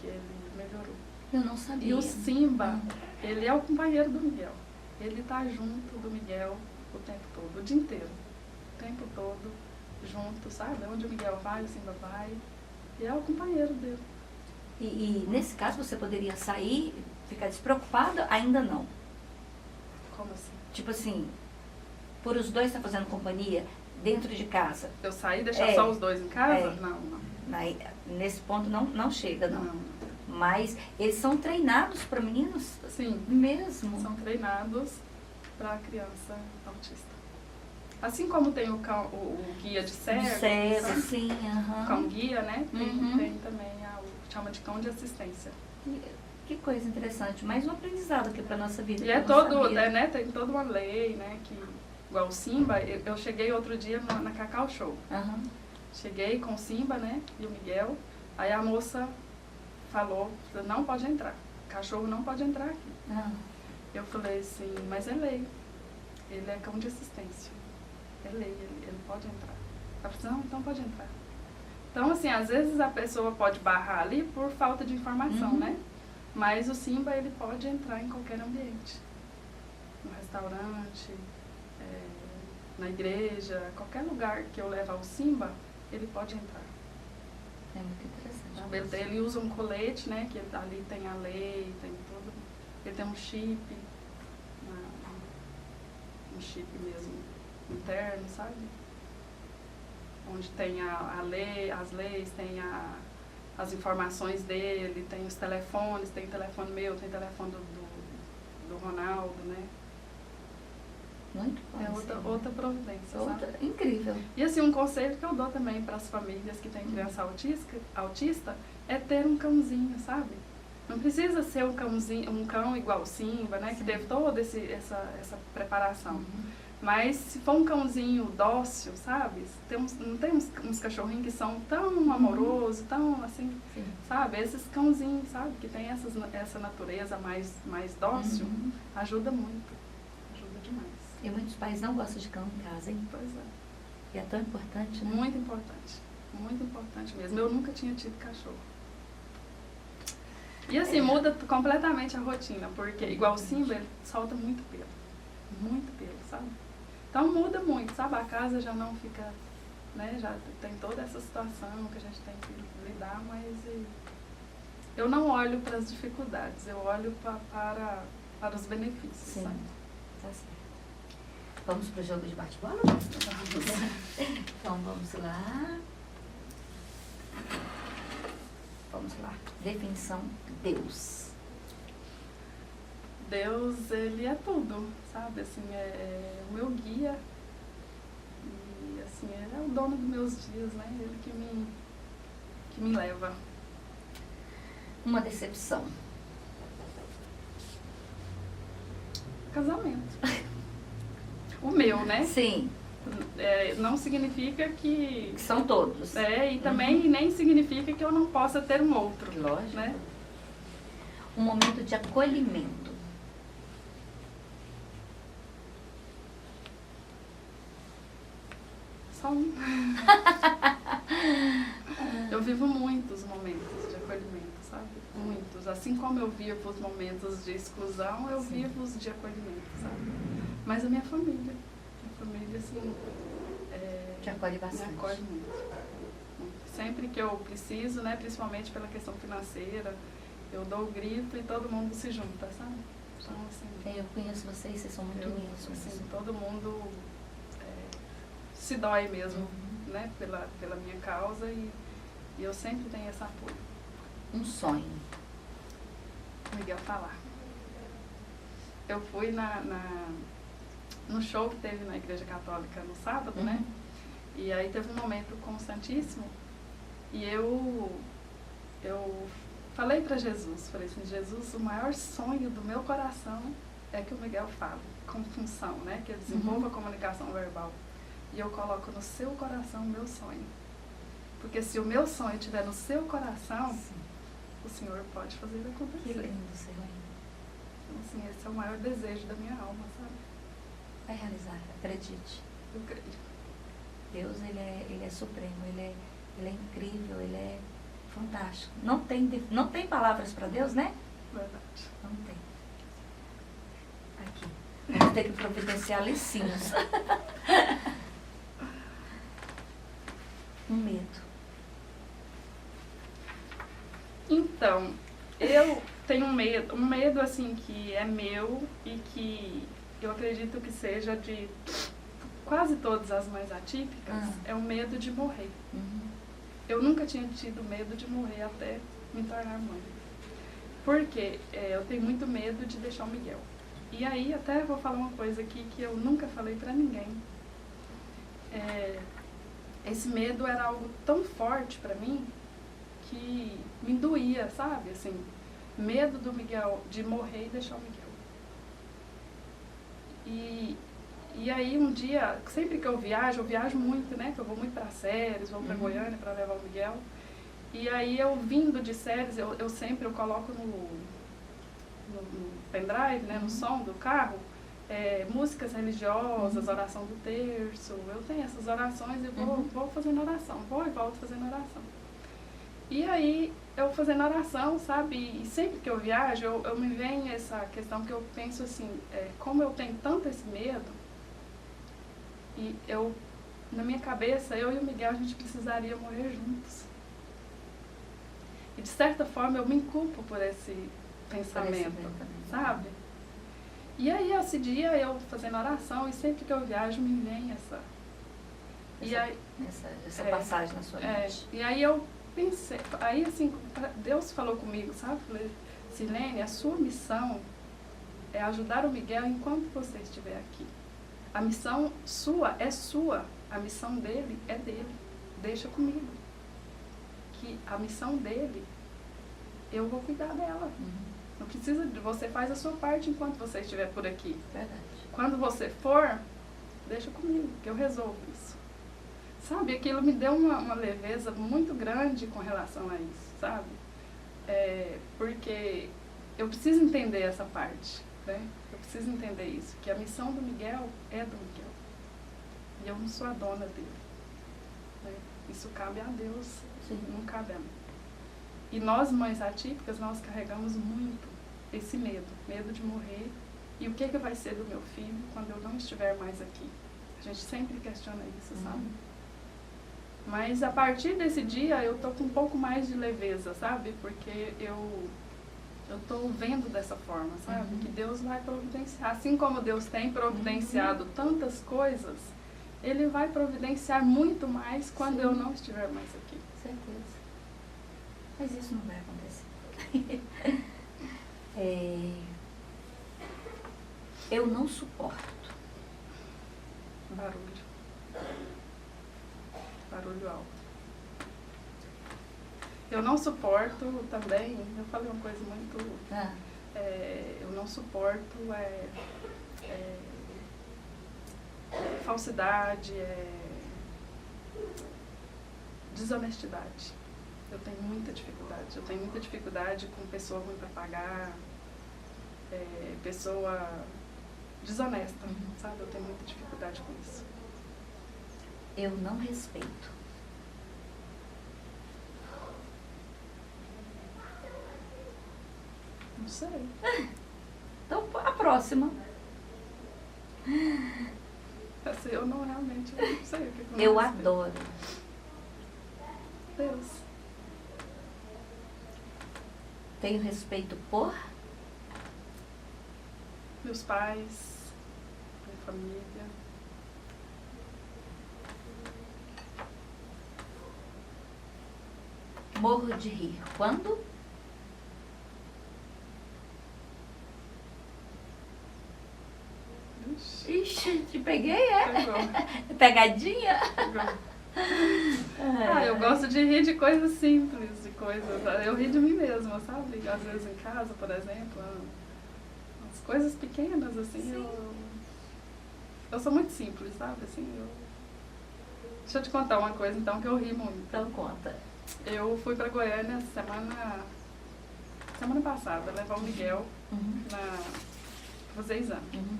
ele melhorou. Eu não sabia. E o Simba, ele é o companheiro do Miguel. Ele tá junto do Miguel o tempo todo, o dia inteiro. O tempo todo, junto, sabe? Onde o Miguel vai, o Simba vai. E é o companheiro dele. E nesse caso você poderia sair, ficar despreocupada? Ainda não. Como assim? Tipo assim, por os dois estar fazendo companhia dentro de casa. Eu sair e deixar só os dois em casa? Não. Nesse ponto não chega, não. Não. Mas eles são treinados para meninos? Sim. Mesmo? São treinados para criança autista. Assim como tem o guia de cego, sim, cão guia, né? Tem também chama de cão de assistência. Que coisa interessante. Mais um aprendizado aqui para nossa vida. E tem toda uma lei, né? Que, igual o Simba, eu cheguei outro dia na Cacau Show. Cheguei com o Simba, né? E o Miguel. Aí a moça falou, não pode entrar. Cachorro não pode entrar aqui. Eu falei assim, mas é lei. Ele é cão de assistência. É lei, ele pode entrar. Ela falou, não, então pode entrar. Então, assim, às vezes a pessoa pode barrar ali por falta de informação, né? Mas o Simba, ele pode entrar em qualquer ambiente. No restaurante, na igreja, qualquer lugar que eu levar o Simba, ele pode entrar. É muito interessante. Ele usa um colete, né? Que ali tem a lei, tem tudo. Ele tem um chip. um chip mesmo interno, sabe? Onde tem a lei, as leis, tem as informações dele, tem os telefones, tem telefone meu, tem telefone do Ronaldo, né? Muito bom. É outra providência, sabe? Incrível. E assim, um conselho que eu dou também para as famílias que têm criança autista é ter um cãozinho, sabe? Não precisa ser um cão igual o Simba, né? Que teve toda essa preparação. Mas se for um cãozinho dócil, sabe? Não tem uns cachorrinhos que são tão amorosos, tão assim, sabe? Esses cãozinhos, sabe? Que tem essa natureza mais dócil, ajuda muito. Ajuda demais. E muitos pais não gostam de cão em casa, hein? Pois é. E é tão importante, né? Muito importante. Muito importante mesmo. Eu nunca tinha tido cachorro. E assim, muda completamente a rotina, porque igual o Simba, ele solta muito pelo. Muito pelo, sabe? Então muda muito, sabe? A casa já não fica, né? Já tem toda essa situação que a gente tem que lidar, mas eu não olho para as dificuldades, eu olho para os benefícios, Sim, sabe? tá certo. Vamos pro jogo de bate-bola? Então vamos lá. Vamos lá. Definição: Deus. Deus, ele é tudo, sabe? Assim, é o meu guia. E assim, ele é o dono dos meus dias, né? Ele que me leva. Uma decepção. Casamento. O meu, né? Sim. Não significa que... São todos. E também nem significa que eu não possa ter um outro. Lógico. Né? Um momento de acolhimento. Só um. Eu vivo muitos momentos de acolhimento, sabe? Muitos. Assim como eu vivo os momentos de exclusão, eu vivo os de acolhimento, sabe? Mas a minha família, assim, te acolhe bastante. Me acolhe muito. Sempre que eu preciso, né, principalmente pela questão financeira, eu dou o grito e todo mundo se junta, sabe? Então, assim, eu conheço vocês são muito unidos. Assim, todo mundo se dói mesmo, né, pela minha causa e eu sempre tenho esse apoio. Um sonho. Miguel falar. Eu fui no show que teve na Igreja Católica no sábado, né? E aí teve um momento com o Santíssimo e eu falei para Jesus, falei assim, Jesus, o maior sonho do meu coração é que o Miguel fale, com função, né? Que ele desenvolva a comunicação verbal. E eu coloco no seu coração o meu sonho. Porque se o meu sonho estiver no seu coração, o Senhor pode fazer ele acontecer. Que lindo, Senhor. Então, assim, esse é o maior desejo da minha alma, sabe? Vai realizar, acredite. Eu creio. Deus, ele é supremo, ele é incrível, ele é fantástico. Não tem palavras para Deus, né? Verdade. Não tem. Aqui. Vamos ter que providenciar licinhos. Um medo. Então, eu tenho um medo assim que é meu e que eu acredito que seja de quase todas as mães atípicas, é o medo de morrer. Eu nunca tinha tido medo de morrer até me tornar mãe. Porque eu tenho muito medo de deixar o Miguel. E aí até vou falar uma coisa aqui que eu nunca falei pra ninguém. Esse medo era algo tão forte pra mim que me doía, sabe? Assim, medo do Miguel, de morrer e deixar o Miguel. E aí um dia, sempre que eu viajo muito, né? Que eu vou muito pra Séries, vou pra Goiânia pra levar o Miguel. E aí eu vindo de Séries, eu coloco no pendrive, né? No som do carro, músicas religiosas, oração do terço. Eu tenho essas orações e vou fazendo oração, vou e volto fazendo oração. E aí, eu fazendo oração, sabe, e sempre que eu viajo, eu me vem essa questão que eu penso assim, como eu tenho tanto esse medo, e na minha cabeça, eu e o Miguel, a gente precisaria morrer juntos. E de certa forma, eu me culpo por esse pensamento, sabe? E aí, esse dia, eu fazendo oração, e sempre que eu viajo, me vem essa... Essa passagem na sua mente. E aí eu pensei, aí assim, Deus falou comigo, sabe? Falei, Silene, a sua missão é ajudar o Miguel enquanto você estiver aqui. A missão sua é sua, a missão dele é dele. Deixa comigo. Que a missão dele, eu vou cuidar dela. Não precisa de você, faz a sua parte enquanto você estiver por aqui. Verdade. Quando você for, deixa comigo, que eu resolvo isso. Sabe, aquilo me deu uma leveza muito grande com relação a isso, sabe? Porque eu preciso entender essa parte, né? Eu preciso entender isso, que a missão do Miguel é do Miguel. E eu não sou a dona dele. Né? Isso cabe a Deus, Sim. Não cabe a mim. E nós, mães atípicas, nós carregamos muito esse medo de morrer. E o que vai ser do meu filho quando eu não estiver mais aqui? A gente sempre questiona isso, sabe? Mas a partir desse dia eu tô com um pouco mais de leveza, sabe? Porque eu tô vendo dessa forma, sabe? Que Deus vai providenciar. Assim como Deus tem providenciado tantas coisas, Ele vai providenciar muito mais quando eu não estiver mais aqui. Certeza. Mas isso não vai acontecer. Eu não suporto Barulho alto. Eu não suporto também, eu falei uma coisa muito... eu não suporto falsidade, desonestidade. Eu tenho muita dificuldade. Eu tenho muita dificuldade com pessoa ruim para pagar, pessoa desonesta, sabe? Eu tenho muita dificuldade com isso. Eu não respeito. Não sei. Então, a próxima. Assim, eu não realmente não sei o que eu Eu respeito. adoro. Deus. Tenho respeito por Meus pais, minha família. morro de rir. Quando? Ixi, te peguei, Pegou. Pegadinha? Eu gosto de rir de coisas simples, de coisas... Eu rio de mim mesma, sabe? Às vezes em casa, por exemplo, as coisas pequenas, assim, eu sou muito simples, sabe? Assim, Deixa eu te contar uma coisa, então, que eu ri muito. Então conta. Eu fui pra Goiânia semana passada, levar o Miguel pra fazer exame.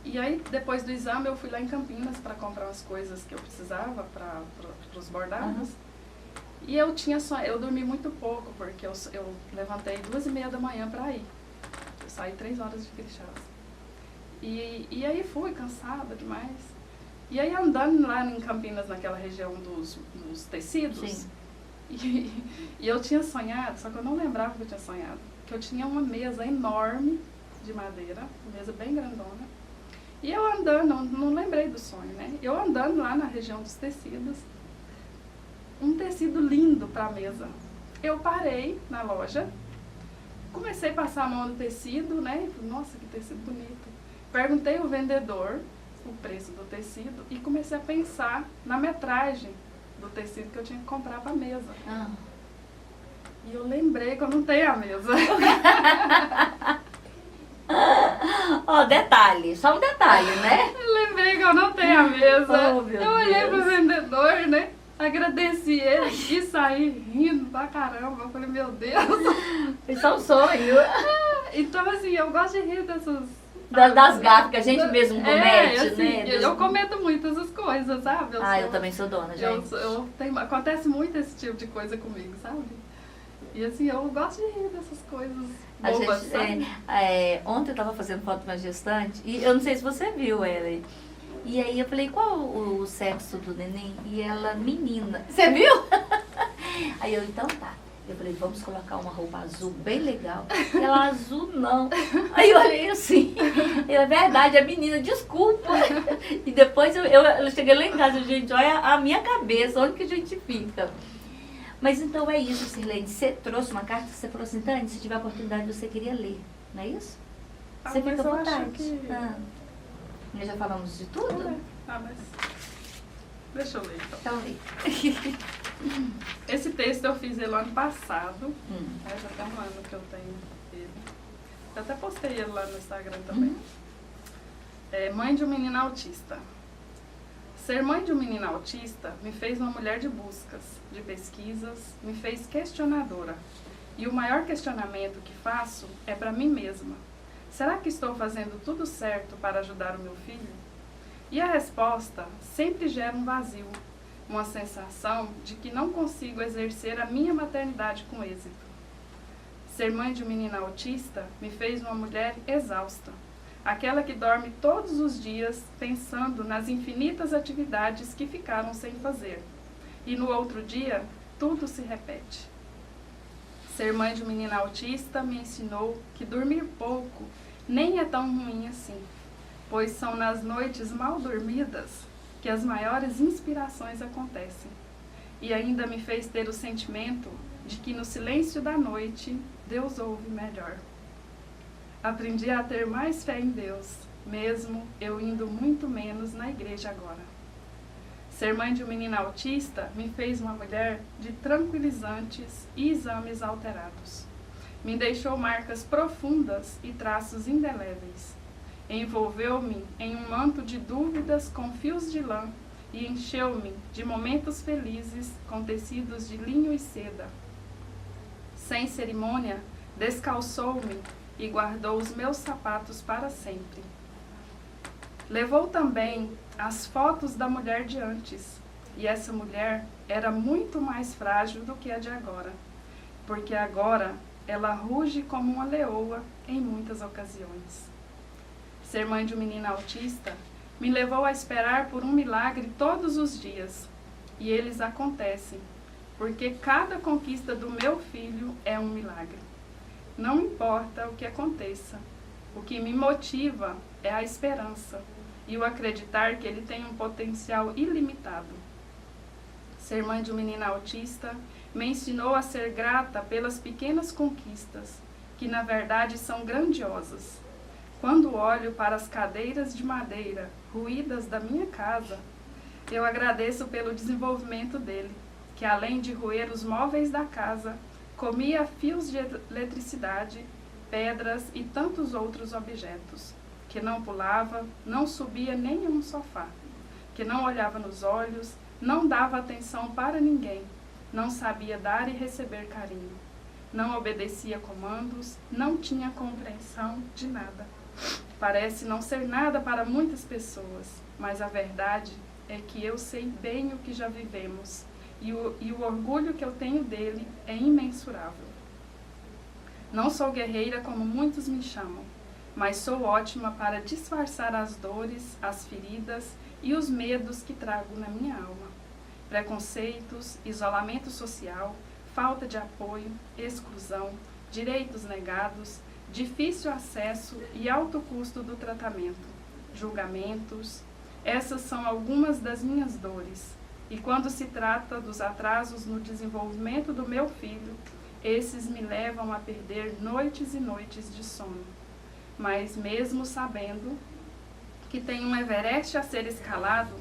E aí, depois do exame, eu fui lá em Campinas para comprar umas coisas que eu precisava para os bordados. E eu dormi muito pouco, porque eu levantei 2h30 da manhã para ir. Eu saí 3 horas de Crixás. E aí fui, cansada demais. E aí, andando lá em Campinas, naquela região dos tecidos, e eu tinha sonhado, só que eu não lembrava que eu tinha sonhado, que eu tinha uma mesa enorme de madeira, uma mesa bem grandona. E eu andando, não lembrei do sonho, né? Eu andando lá na região dos tecidos, um tecido lindo para a mesa. Eu parei na loja, comecei a passar a mão no tecido, né? E falei, nossa, que tecido bonito. Perguntei ao vendedor o preço do tecido e comecei a pensar na metragem do tecido que eu tinha que comprar para a mesa. E eu lembrei que eu não tenho a mesa. Detalhe, só um detalhe, né? Eu lembrei que eu não tenho a mesa. Eu olhei pro vendedor, né? Agradeci ele e saí rindo pra caramba. Eu falei, meu Deus. Isso é um sonho. Então, assim, eu gosto de rir dessas... Das gafas que a gente mesmo comete, assim, né? Eu cometo muito essas coisas, sabe? Eu também sou dona, gente. Acontece muito esse tipo de coisa comigo, sabe? E assim, eu gosto de rir dessas coisas bobas, sabe? Ontem eu tava fazendo foto de uma gestante, e eu não sei se você viu ela. E aí eu falei, qual o sexo do neném? E ela, menina. Você viu? Aí eu, então tá. Eu falei, vamos colocar uma roupa azul bem legal. Ela, azul não. Aí eu olhei assim, é verdade, a menina, desculpa. E depois eu cheguei lá em casa, gente, olha a minha cabeça, onde que a gente fica. Mas então é isso, Sirlene, você trouxe uma carta, você falou assim, Tânia, se tiver oportunidade você queria ler, não é isso? Você fica à vontade. Nós já falamos de tudo? Mas deixa eu ler então. Então lê. Esse texto eu fiz ele ano passado. Já tem um ano que eu tenho ele. Eu até postei ele lá no Instagram também. Mãe de um menino autista. Ser mãe de um menino autista me fez uma mulher de buscas, de pesquisas, me fez questionadora. E o maior questionamento que faço é para mim mesma. Será que estou fazendo tudo certo para ajudar o meu filho? E a resposta sempre gera um vazio, uma sensação de que não consigo exercer a minha maternidade com êxito. Ser mãe de um menino autista me fez uma mulher exausta, aquela que dorme todos os dias pensando nas infinitas atividades que ficaram sem fazer. E no outro dia, tudo se repete. Ser mãe de um menino autista me ensinou que dormir pouco nem é tão ruim assim, pois são nas noites mal dormidas que as maiores inspirações acontecem. E ainda me fez ter o sentimento de que no silêncio da noite Deus ouve melhor. Aprendi a ter mais fé em Deus, mesmo eu indo muito menos na igreja agora. Ser mãe de um menino autista me fez uma mulher de tranquilizantes e exames alterados. Me deixou marcas profundas e traços indeléveis. Envolveu-me em um manto de dúvidas com fios de lã e encheu-me de momentos felizes com tecidos de linho e seda. Sem cerimônia, descalçou-me e guardou os meus sapatos para sempre. Levou também as fotos da mulher de antes, e essa mulher era muito mais frágil do que a de agora, porque agora ela ruge como uma leoa em muitas ocasiões. Ser mãe de um menino autista me levou a esperar por um milagre todos os dias, e eles acontecem, porque cada conquista do meu filho é um milagre. Não importa o que aconteça, o que me motiva é a esperança e o acreditar que ele tem um potencial ilimitado. Ser mãe de um menino autista me ensinou a ser grata pelas pequenas conquistas, que na verdade são grandiosas. Quando olho para as cadeiras de madeira ruídas da minha casa, eu agradeço pelo desenvolvimento dele, que além de roer os móveis da casa, comia fios de eletricidade, pedras e tantos outros objetos, que não pulava, não subia nem em um sofá, que não olhava nos olhos, não dava atenção para ninguém, não sabia dar e receber carinho, não obedecia comandos, não tinha compreensão de nada. Parece não ser nada para muitas pessoas, mas a verdade é que eu sei bem o que já vivemos, e o orgulho que eu tenho dele é imensurável. Não sou guerreira como muitos me chamam, mas sou ótima para disfarçar as dores, as feridas e os medos que trago na minha alma. Preconceitos, isolamento social, falta de apoio, exclusão, direitos negados, difícil acesso e alto custo do tratamento, julgamentos. Essas são algumas das minhas dores. E quando se trata dos atrasos no desenvolvimento do meu filho, esses me levam a perder noites e noites de sono. Mas mesmo sabendo que tem um Everest a ser escalado,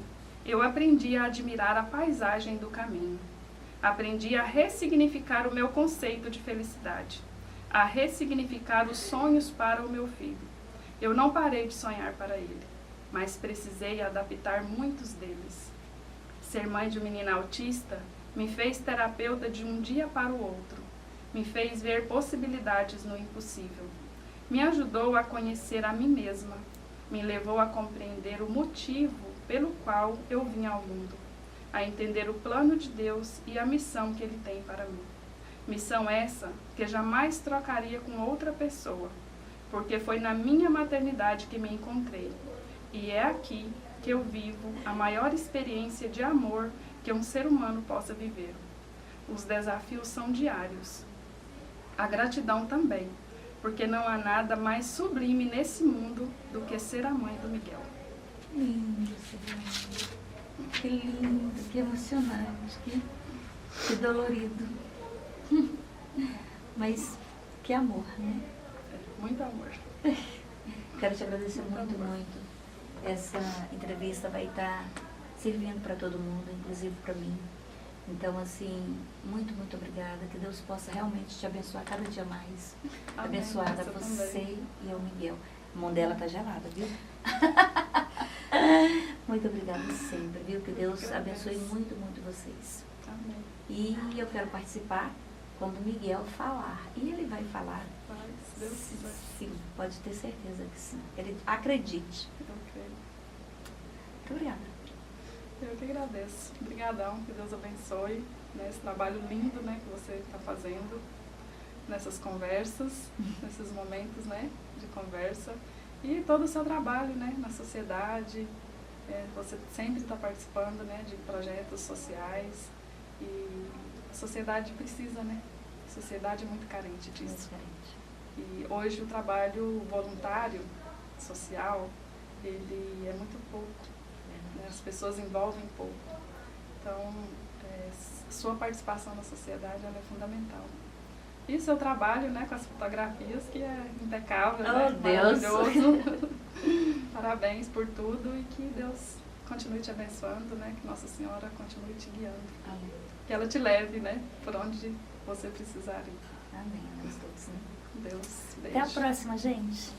eu aprendi a admirar a paisagem do caminho. Aprendi a ressignificar o meu conceito de felicidade, a ressignificar os sonhos para o meu filho. Eu não parei de sonhar para ele, mas precisei adaptar muitos deles. Ser mãe de um menino autista me fez terapeuta de um dia para o outro, me fez ver possibilidades no impossível, me ajudou a conhecer a mim mesma, me levou a compreender o motivo pelo qual eu vim ao mundo, a entender o plano de Deus e a missão que Ele tem para mim. Missão essa que jamais trocaria com outra pessoa, porque foi na minha maternidade que me encontrei, e é aqui que eu vivo a maior experiência de amor que um ser humano possa viver. Os desafios são diários. A gratidão também, porque não há nada mais sublime nesse mundo do que ser a mãe do Miguel. Lindo, Serlene. Que lindo, que emocionante, que dolorido. Mas que amor, né? Muito amor. Quero te agradecer muito, muito. Essa entrevista vai estar servindo para todo mundo, inclusive para mim. Então, assim, muito, muito obrigada. Que Deus possa realmente te abençoar cada dia mais. Amém, Abençoada a você também. e ao Miguel. A mão dela tá gelada, viu? Muito obrigada sempre, viu? Que Deus abençoe muito, muito vocês. Amém. E eu quero participar quando o Miguel falar. E ele vai falar. Vai, se Deus quiser. Sim, pode ter certeza que sim. Ele acredite. Eu creio. Muito obrigada. Eu que agradeço. Obrigadão, que Deus abençoe, né, esse trabalho lindo, né, que você está fazendo nessas conversas, nesses momentos, né, de conversa. E todo o seu trabalho, né, na sociedade. Você sempre está participando, né, de projetos sociais. E a sociedade precisa, né? A sociedade é muito carente disso. Muito carente. E hoje o trabalho voluntário, social, ele é muito pouco. Né? As pessoas envolvem pouco. Então, sua participação na sociedade ela é fundamental. E seu trabalho, né, com as fotografias, que é impecável, Oh, né? Deus. Maravilhoso. Parabéns por tudo e que Deus continue te abençoando, né? Que Nossa Senhora continue te guiando. Amém. Que ela te leve, né, por onde você precisar ir. Amém. Nós todos, né? Deus, Até a beijo. próxima, gente.